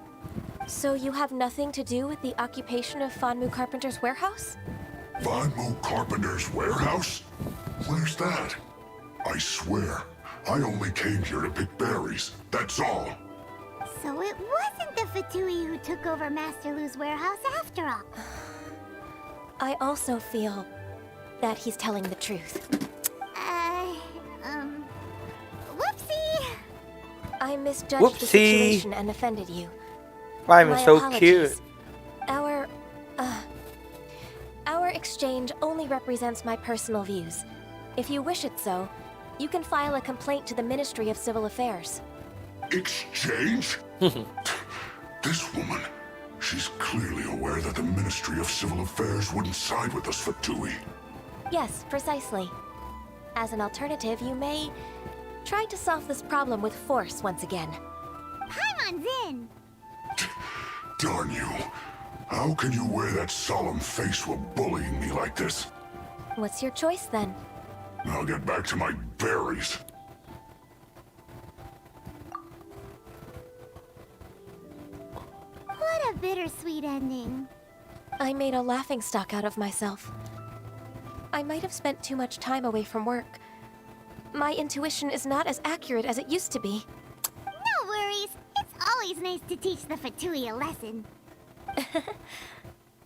S10: So you have nothing to do with the occupation of Fanmu Carpenter's warehouse?
S22: Fanmu Carpenter's warehouse? Where's that? I swear, I only came here to pick berries, that's all.
S2: So it wasn't the Fatui who took over Master Lu's warehouse after all.
S10: I also feel that he's telling the truth.
S2: Whoopsie!
S10: I misjudged the situation and offended you.
S1: I'm
S10: My
S1: so
S10: apologies.
S1: cute.
S10: Our exchange only represents my personal views. If you wish it so, you can file a complaint to the Ministry of Civil Affairs.
S22: Exchange? This woman, she's clearly aware that the Ministry of Civil Affairs wouldn't side with us, Fatui.
S10: Yes, precisely. As an alternative, you may try to solve this problem with force once again.
S2: Paimon's in!
S22: Darn you. How can you wear that solemn face while bullying me like this?
S10: What's your choice then?
S22: I'll get back to my berries.
S2: What a bittersweet ending.
S10: I made a laughingstock out of myself. I might have spent too much time away from work. My intuition is not as accurate as it used to be.
S2: No worries. It's always nice to teach the Fatui a lesson.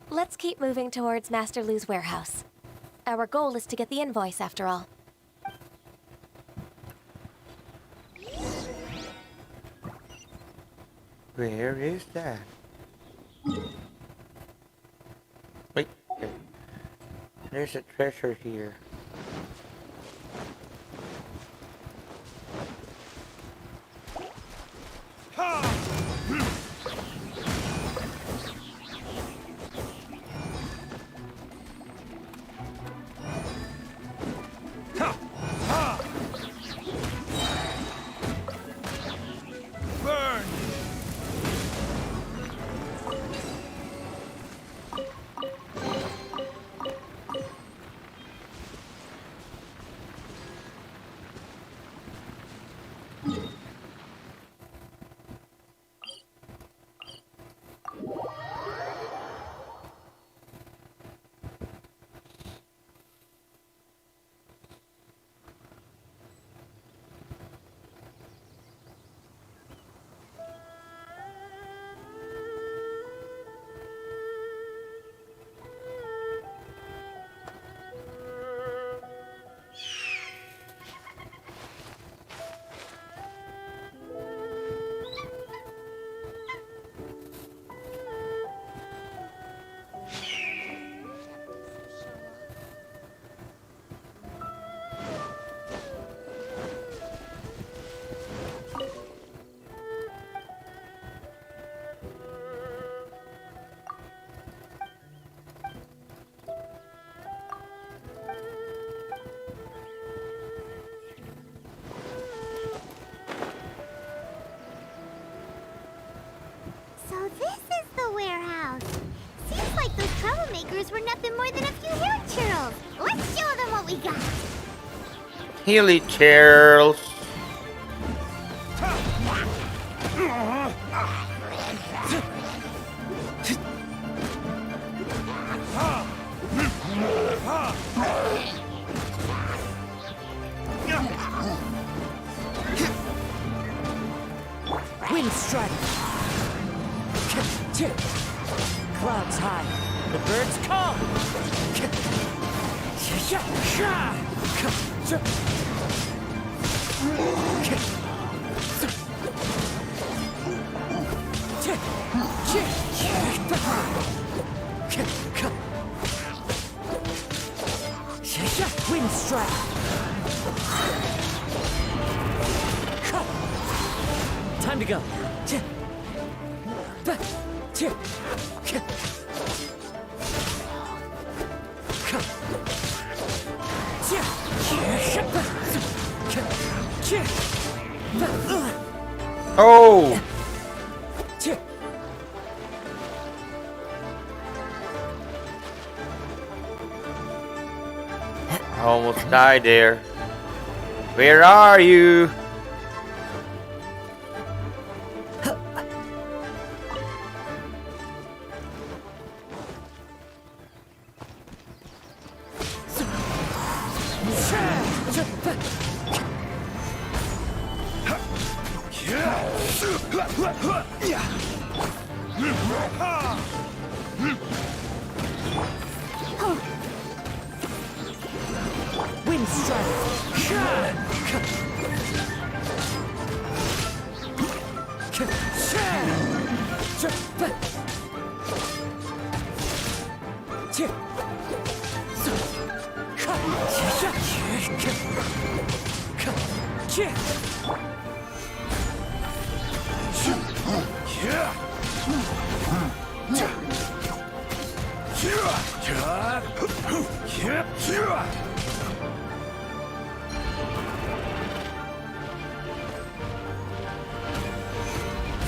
S10: Let's keep moving towards Master Lu's warehouse. Our goal is to get the invoice, after all.
S1: Where is that? Wait, okay. There's a treasure here.
S22: Burn!
S2: So this is the warehouse. Seems like those troublemakers were nothing more than a few hair churls. Let's show them what we got.
S1: Healy Charles.
S3: Wind strike. Clouds high. The birds call. Wind strike. Time to go.
S1: Oh! I almost died there. Where are you?
S3: Wind strike.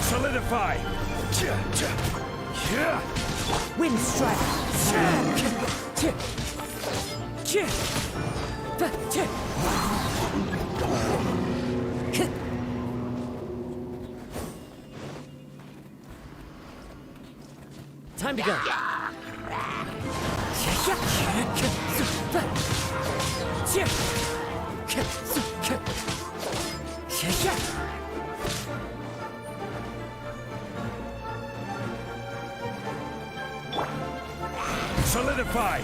S7: Solidify.
S3: Wind strike. Time to go.
S7: Solidify.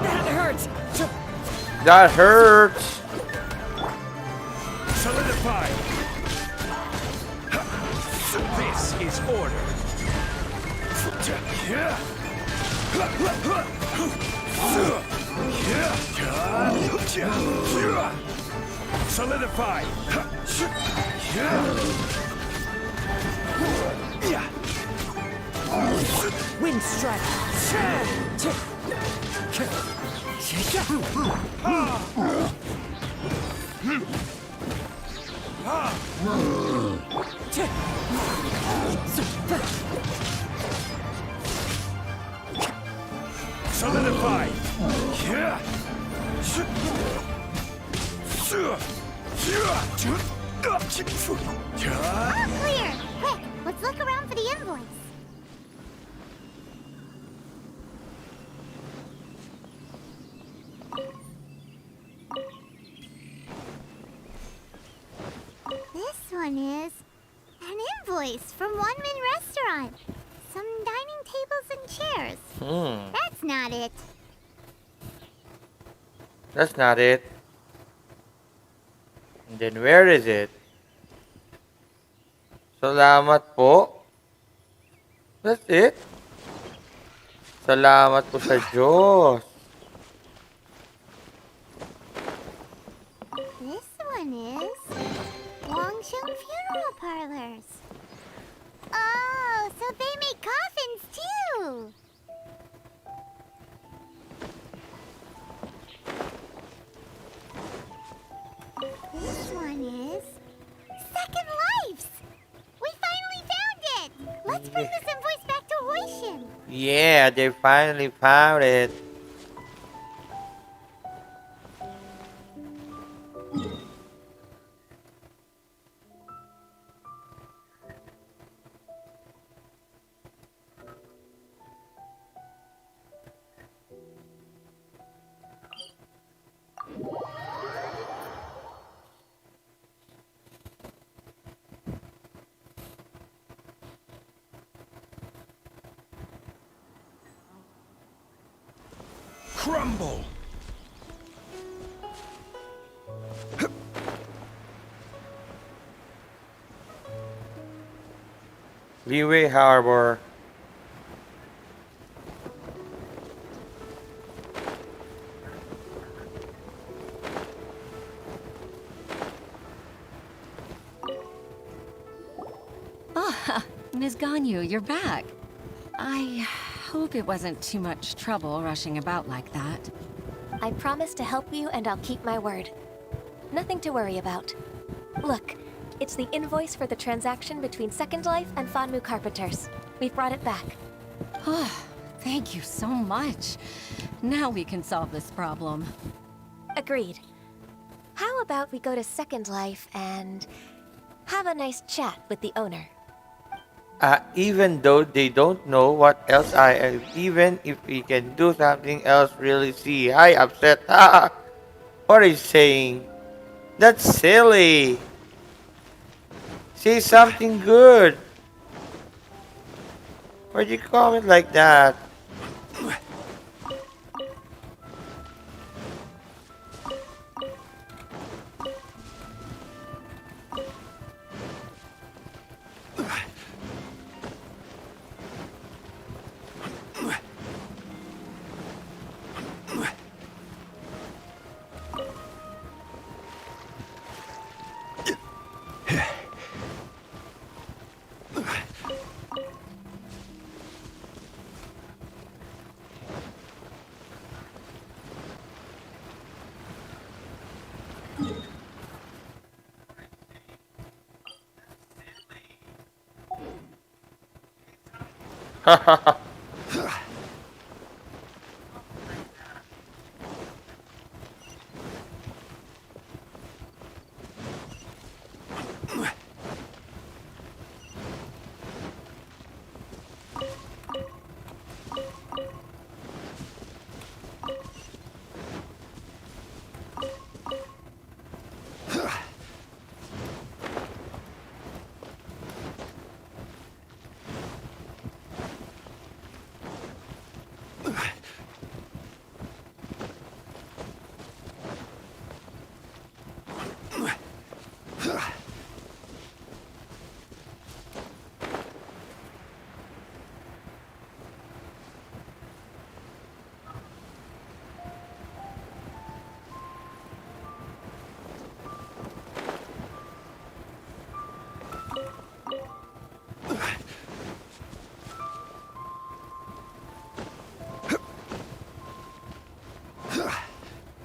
S3: That hurts.
S1: That hurts.
S7: Solidify. This is order. Solidify.
S3: Wind strike.
S7: Solidify.
S2: All clear! Quick, let's look around for the invoice. This one is an invoice from One Min Restaurant. Some dining tables and chairs. That's not it.
S1: That's not it. And then where is it? Salamat po. That's it. Salamat po sa Diyos.
S2: This one is Wangsheng Funeral Parlors. Oh, so they make coffins too.
S1: Yeah, they finally found it.
S7: Crumble!
S1: Leeway Harbor.
S16: Ah, Ms. Ganyu, you're back. I hope it wasn't too much trouble rushing about like that.
S10: I promise to help you and I'll keep my word. Nothing to worry about. Look, it's the invoice for the transaction between Second Life and Fanmu Carpenters. We've brought it back.
S16: Oh, thank you so much. Now we can solve this problem.
S10: Agreed. How about we go to Second Life and have a nice chat with the owner?
S1: Even though they don't know what else I am, even if we can do something else really see. Hi, upset. What are you saying? That's silly. Say something good. Why'd you comment like that?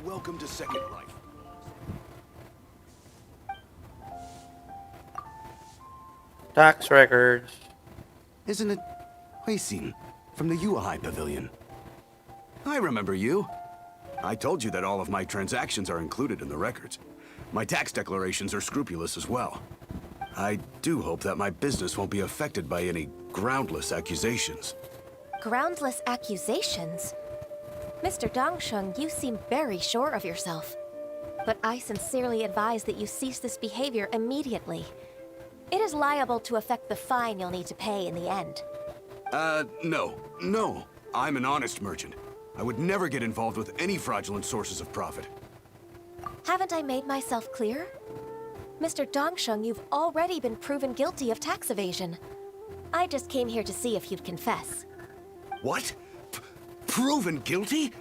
S19: Welcome to Second Life.
S1: Tax records.
S19: Isn't it Huixin from the Yuehai Pavilion? I remember you. I told you that all of my transactions are included in the records. My tax declarations are scrupulous as well. I do hope that my business won't be affected by any groundless accusations.
S10: Groundless accusations? Mr. Dongsheng, you seem very sure of yourself. But I sincerely advise that you cease this behavior immediately. It is liable to affect the fine you'll need to pay in the end.
S19: No. I'm an honest merchant. I would never get involved with any fraudulent sources of profit.
S10: Haven't I made myself clear? Mr. Dongsheng, you've already been proven guilty of tax evasion. I just came here to see if you'd confess.
S19: What? Proven guilty?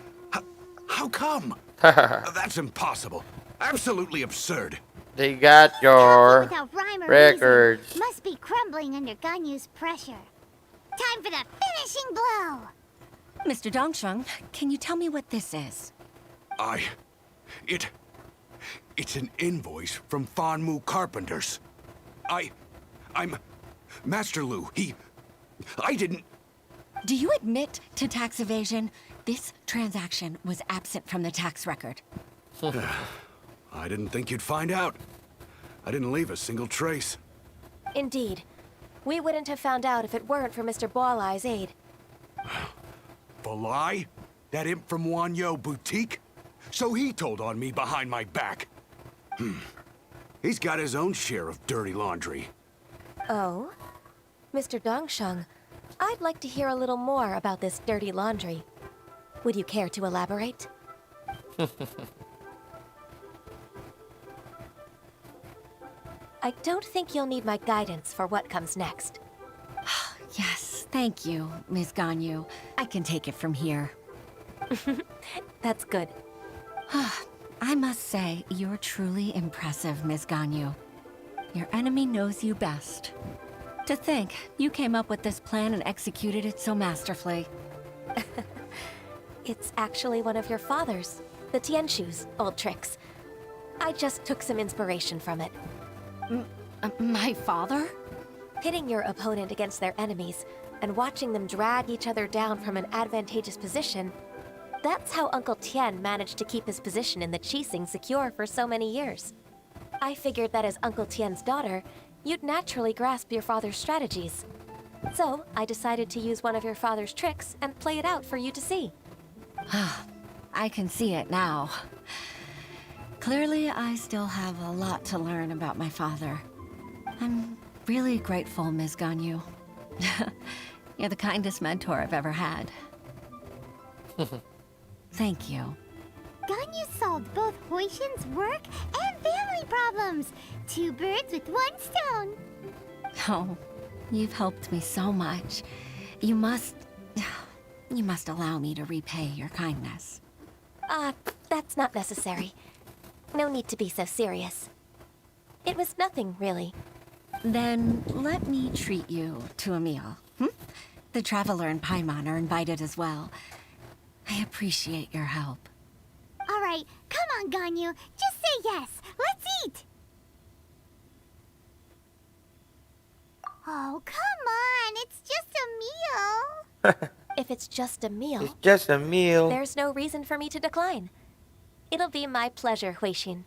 S19: How come? That's impossible. Absolutely absurd.
S1: They got your
S2: Without rhyme or
S1: records.
S2: reason, must be crumbling under Ganyu's pressure. Time for the finishing blow!
S16: Mr. Dongsheng, can you tell me what this is?
S19: It's an invoice from Fanmu Carpenters. I'm Master Lu. I didn't...
S16: Do you admit to tax evasion? This transaction was absent from the tax record.
S19: I didn't think you'd find out. I didn't leave a single trace.
S10: Indeed. We wouldn't have found out if it weren't for Mr. Ball-Eye's aid.
S19: Balai? That imp from Wanyo Boutique? So he told on me behind my back. He's got his own share of dirty laundry.
S10: Oh? Mr. Dongsheng, I'd like to hear a little more about this dirty laundry. Would you care to elaborate? I don't think you'll need my guidance for what comes next.
S16: Yes, thank you, Ms. Ganyu. I can take it from here.
S10: That's good.
S16: I must say, you're truly impressive, Ms. Ganyu. Your enemy knows you best. To think, you came up with this plan and executed it so masterfully.
S10: It's actually one of your father's, the Tianshu's, old tricks. I just took some inspiration from it.
S16: My father?
S10: Pitting your opponent against their enemies and watching them drag each other down from an advantageous position. That's how Uncle Tian managed to keep his position in the Qixing secure for so many years. I figured that as Uncle Tian's daughter, you'd naturally grasp your father's strategies. So, I decided to use one of your father's tricks and play it out for you to see.
S16: I can see it now. Clearly, I still have a lot to learn about my father. I'm really grateful, Ms. Ganyu. You're the kindest mentor I've ever had. Thank you.
S2: Ganyu solved both Huishin's work and family problems. 2 birds with 1 stone.
S16: Oh, you've helped me so much. You must allow me to repay your kindness.
S10: That's not necessary. No need to be so serious. It was nothing, really.
S16: Then let me treat you to a meal. The Traveler and Paimon are invited as well. I appreciate your help.
S2: Alright, come on, Ganyu. Just say yes. Let's eat! Oh, come on. It's just a meal.
S10: If it's just a meal...
S1: It's just a meal.
S10: There's no reason for me to decline. It'll be my pleasure, Huixin.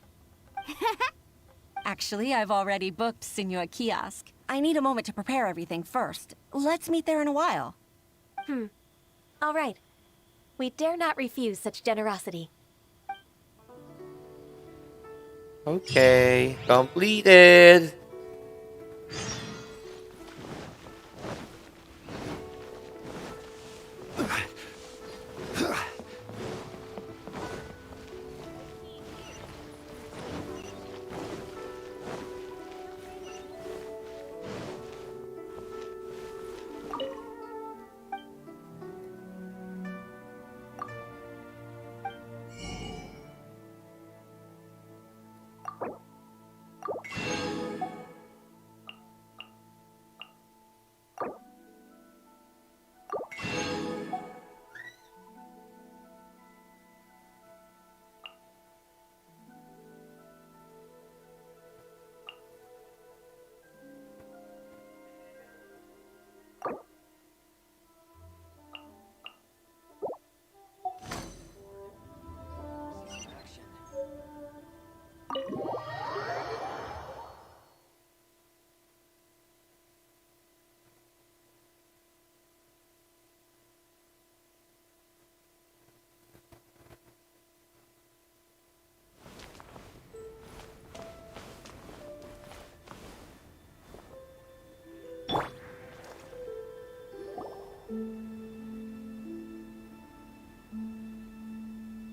S16: Actually, I've already booked Sinua Kiosk. I need a moment to prepare everything first. Let's meet there in a while.
S10: All right. We dare not refuse such generosity.
S1: Okay, completed.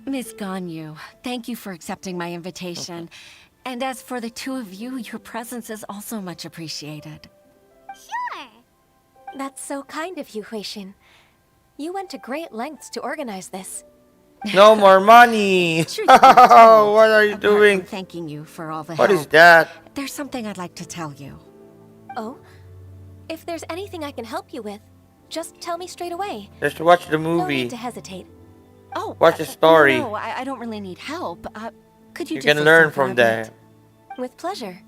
S16: Miss Ganyu, thank you for accepting my invitation. And as for the 2 of you, your presence is also much appreciated.
S2: Sure.
S10: That's so kind of you, Huixin. You went to great lengths to organize this.
S1: No more money. What are you doing?
S16: From thanking you for all the
S1: What
S16: help.
S1: is that?
S16: There's something I'd like to tell you.
S10: Oh? If there's anything I can help you with, just tell me straight away.
S1: Just watch the
S10: No
S1: movie.
S10: need to hesitate.
S16: Oh,
S1: Watch the story.
S16: No, I don't really need help. Could you
S1: You
S16: just
S1: can learn
S16: listen
S1: from
S16: for a bit?
S1: that.
S10: With pleasure.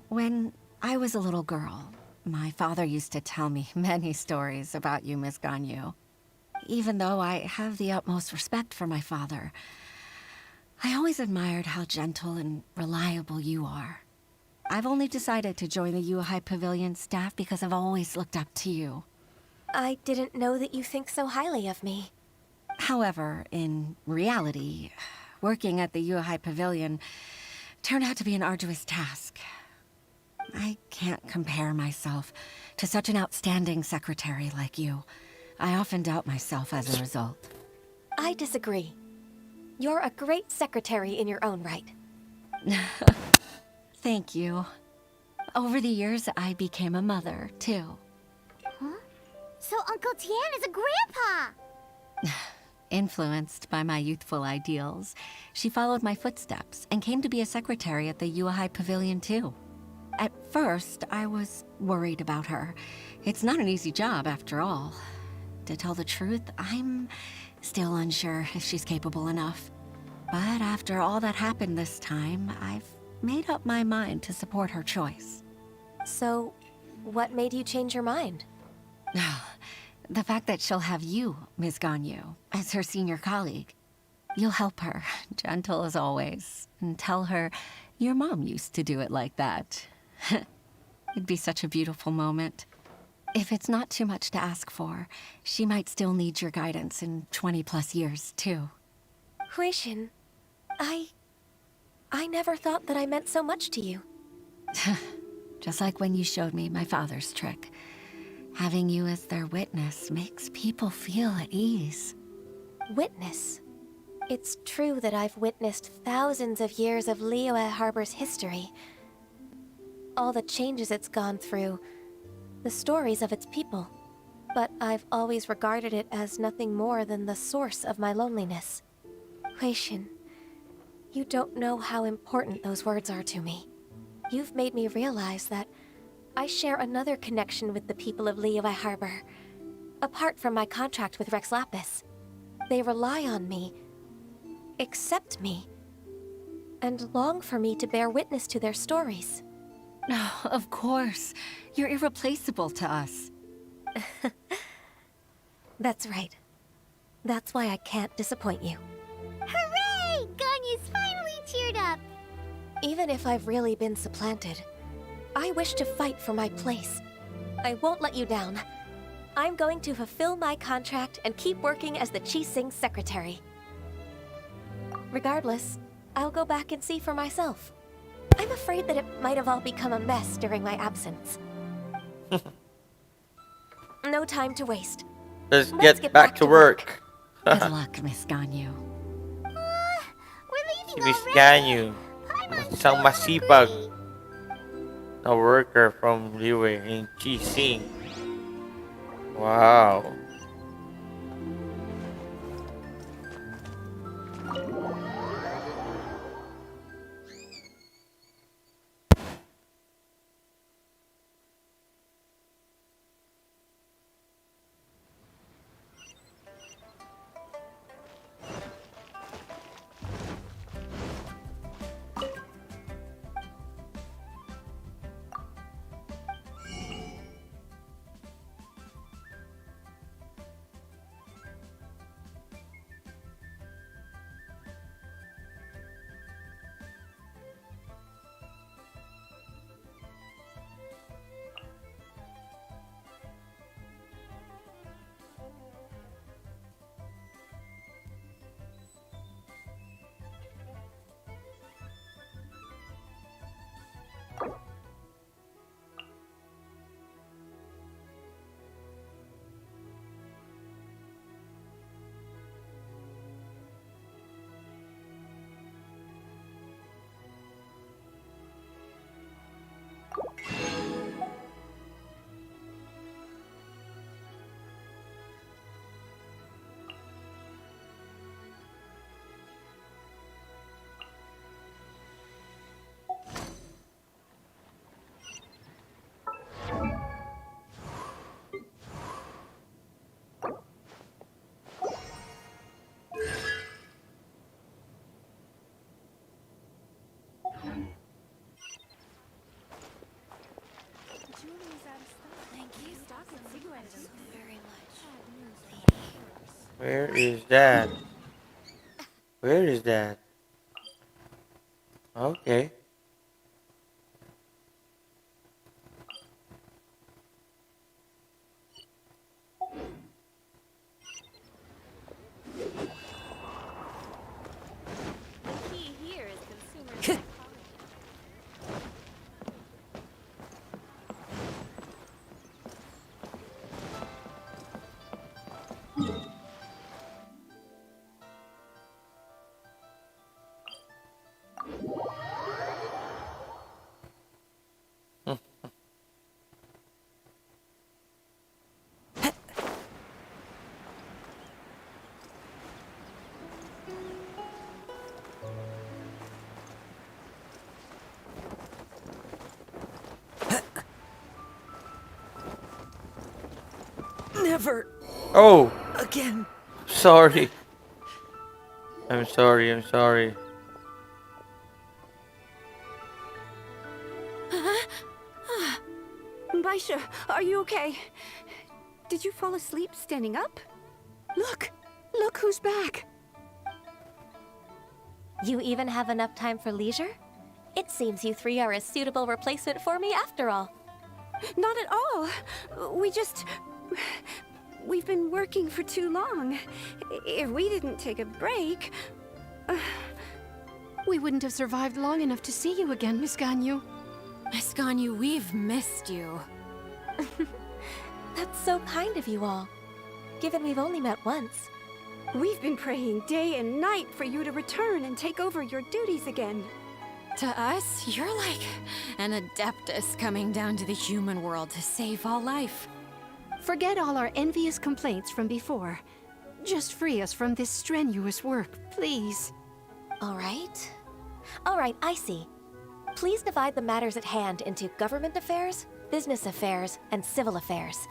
S16: When I was a little girl, My father used to tell me many stories about you, Miss Ganyu. Even though I have the utmost respect for my father, I always admired how gentle and reliable you are. I've only decided to join the Yuhai Pavilion staff because I've always looked up to you.
S10: I didn't know that you think so highly of me.
S16: However, in reality, working at the Yuhai Pavilion turned out to be an arduous task. I can't compare myself to such an outstanding secretary like you. I often doubt myself as a result.
S10: I disagree. You're a great secretary in your own right.
S16: Thank you. Over the years, I became a mother, too.
S2: Huh? So Uncle Tian is a grandpa!
S16: Influenced by my youthful ideals, she followed my footsteps and came to be a secretary at the Yuhai Pavilion, too. At first, I was worried about her. It's not an easy job, after all. To tell the truth, I'm still unsure if she's capable enough. But after all that happened this time, I've made up my mind to support her choice.
S10: So, what made you change your mind?
S16: The fact that she'll have you, Ms. Ganyu, as her senior colleague. You'll help her, gentle as always, and tell her your mom used to do it like that. It'd be such a beautiful moment. If it's not too much to ask for, she might still need your guidance in 20+ years, too.
S10: Huixin, I never thought that I meant so much to you.
S16: Just like when you showed me my father's trick. Having you as their witness makes people feel at ease.
S10: Witness? It's true that I've witnessed thousands of years of Liyue Harbor's history. All the changes it's gone through, the stories of its people. But I've always regarded it as nothing more than the source of my loneliness. Huixin, you don't know how important those words are to me. You've made me realize that I share another connection with the people of Liyue Harbor. Apart from my contract with Rex Lapis, they rely on me, accept me, and long for me to bear witness to their stories.
S16: Oh, of course. You're irreplaceable to us.
S10: That's right. That's why I can't disappoint you.
S2: Hooray! Ganyu's finally cheered up!
S10: Even if I've really been supplanted, I wish to fight for my place. I won't let you down. I'm going to fulfill my contract and keep working as the Qixing secretary. Regardless, I'll go back and see for myself. I'm afraid that it might have all become a mess during my absence. No time to waste.
S1: Let's
S10: Let's
S1: get back to work.
S16: Good luck, Miss Ganyu.
S2: We're leaving
S1: Miss
S2: already!
S1: Ganyu, isang masipag na worker from Liyue in Qixing. Wow. Where is that? Where is that? Okay.
S10: The key here is consumer psychology.
S13: Never
S1: Oh,
S13: again.
S1: sorry. I'm sorry. I'm sorry.
S8: Baisha, are you okay? Did you fall asleep standing up? Look! Look who's back!
S10: You even have enough time for leisure? It seems you three are a suitable replacement for me after all.
S8: Not at all. We've been working for too long. If we didn't take a break... we wouldn't have survived long enough to see you again, Miss Ganyu.
S16: Miss Ganyu, we've missed you.
S10: That's so kind of you all, given we've only met once.
S8: We've been praying day and night for you to return and take over your duties again.
S16: To us, you're like an adeptus coming down to the human world to save all life.
S8: Forget all our envious complaints from before. Just free us from this strenuous work, please.
S10: All right, I see. Please divide the matters at hand into government affairs, business affairs, and civil affairs.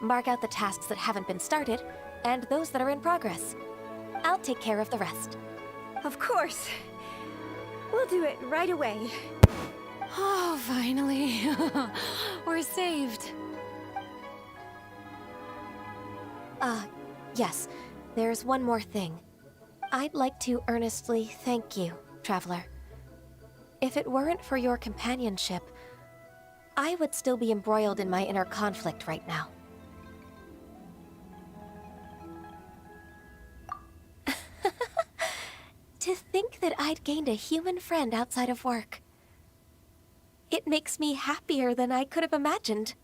S10: Mark out the tasks that haven't been started, and those that are in progress. I'll take care of the rest.
S8: Of course. We'll do it right away.
S16: Oh, finally. We're saved.
S10: Yes. There's one more thing. I'd like to earnestly thank you, Traveler. If it weren't for your companionship, I would still be embroiled in my inner conflict right now. To think that I'd gained a human friend outside of work. It makes me happier than I could have imagined.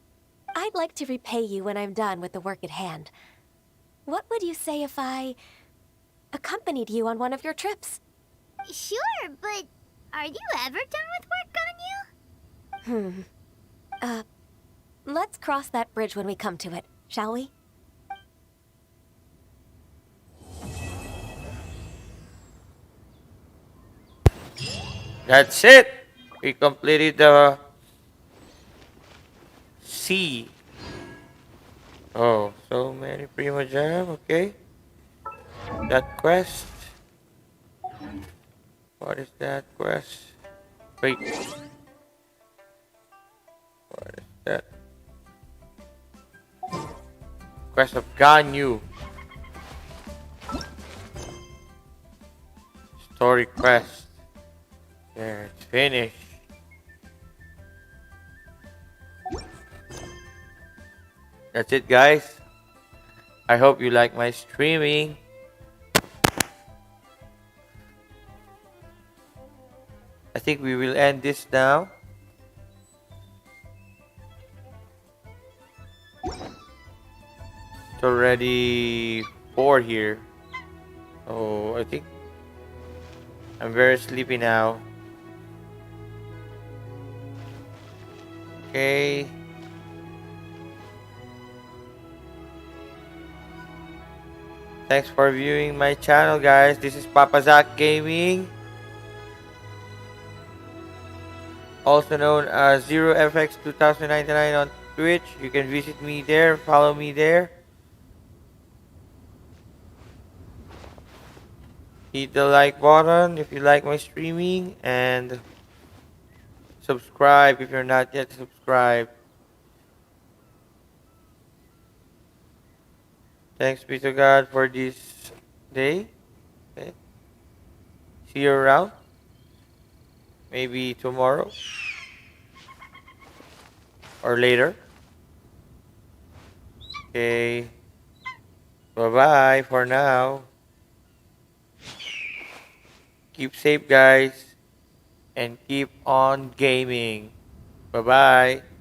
S10: I'd like to repay you when I'm done with the work at hand. What would you say if I accompanied you on one of your trips?
S2: Sure, but are you ever done with work, Ganyu?
S10: Let's cross that bridge when we come to it, shall we?
S1: That's it. We completed the C. Oh, so many Prima Jam. Okay. That quest. What is that quest? Wait. What is that? Quest of Ganyu. Story quest. There, it's finished. That's it, guys. I hope you like my streaming. I think we will end this now. It's already 4 here. Oh, I think I'm very sleepy now. Okay. Thanks for viewing my channel, guys. This is Papa Zach Gaming, also known as ZeroFX2099 on Twitch. You can visit me there, follow me there. Hit the like button if you like my streaming, and subscribe if you're not yet subscribed. Thanks be to God for this day. Okay. See you around. Maybe tomorrow or later. Okay. Bye bye for now. Keep safe, guys, and keep on gaming. Bye bye.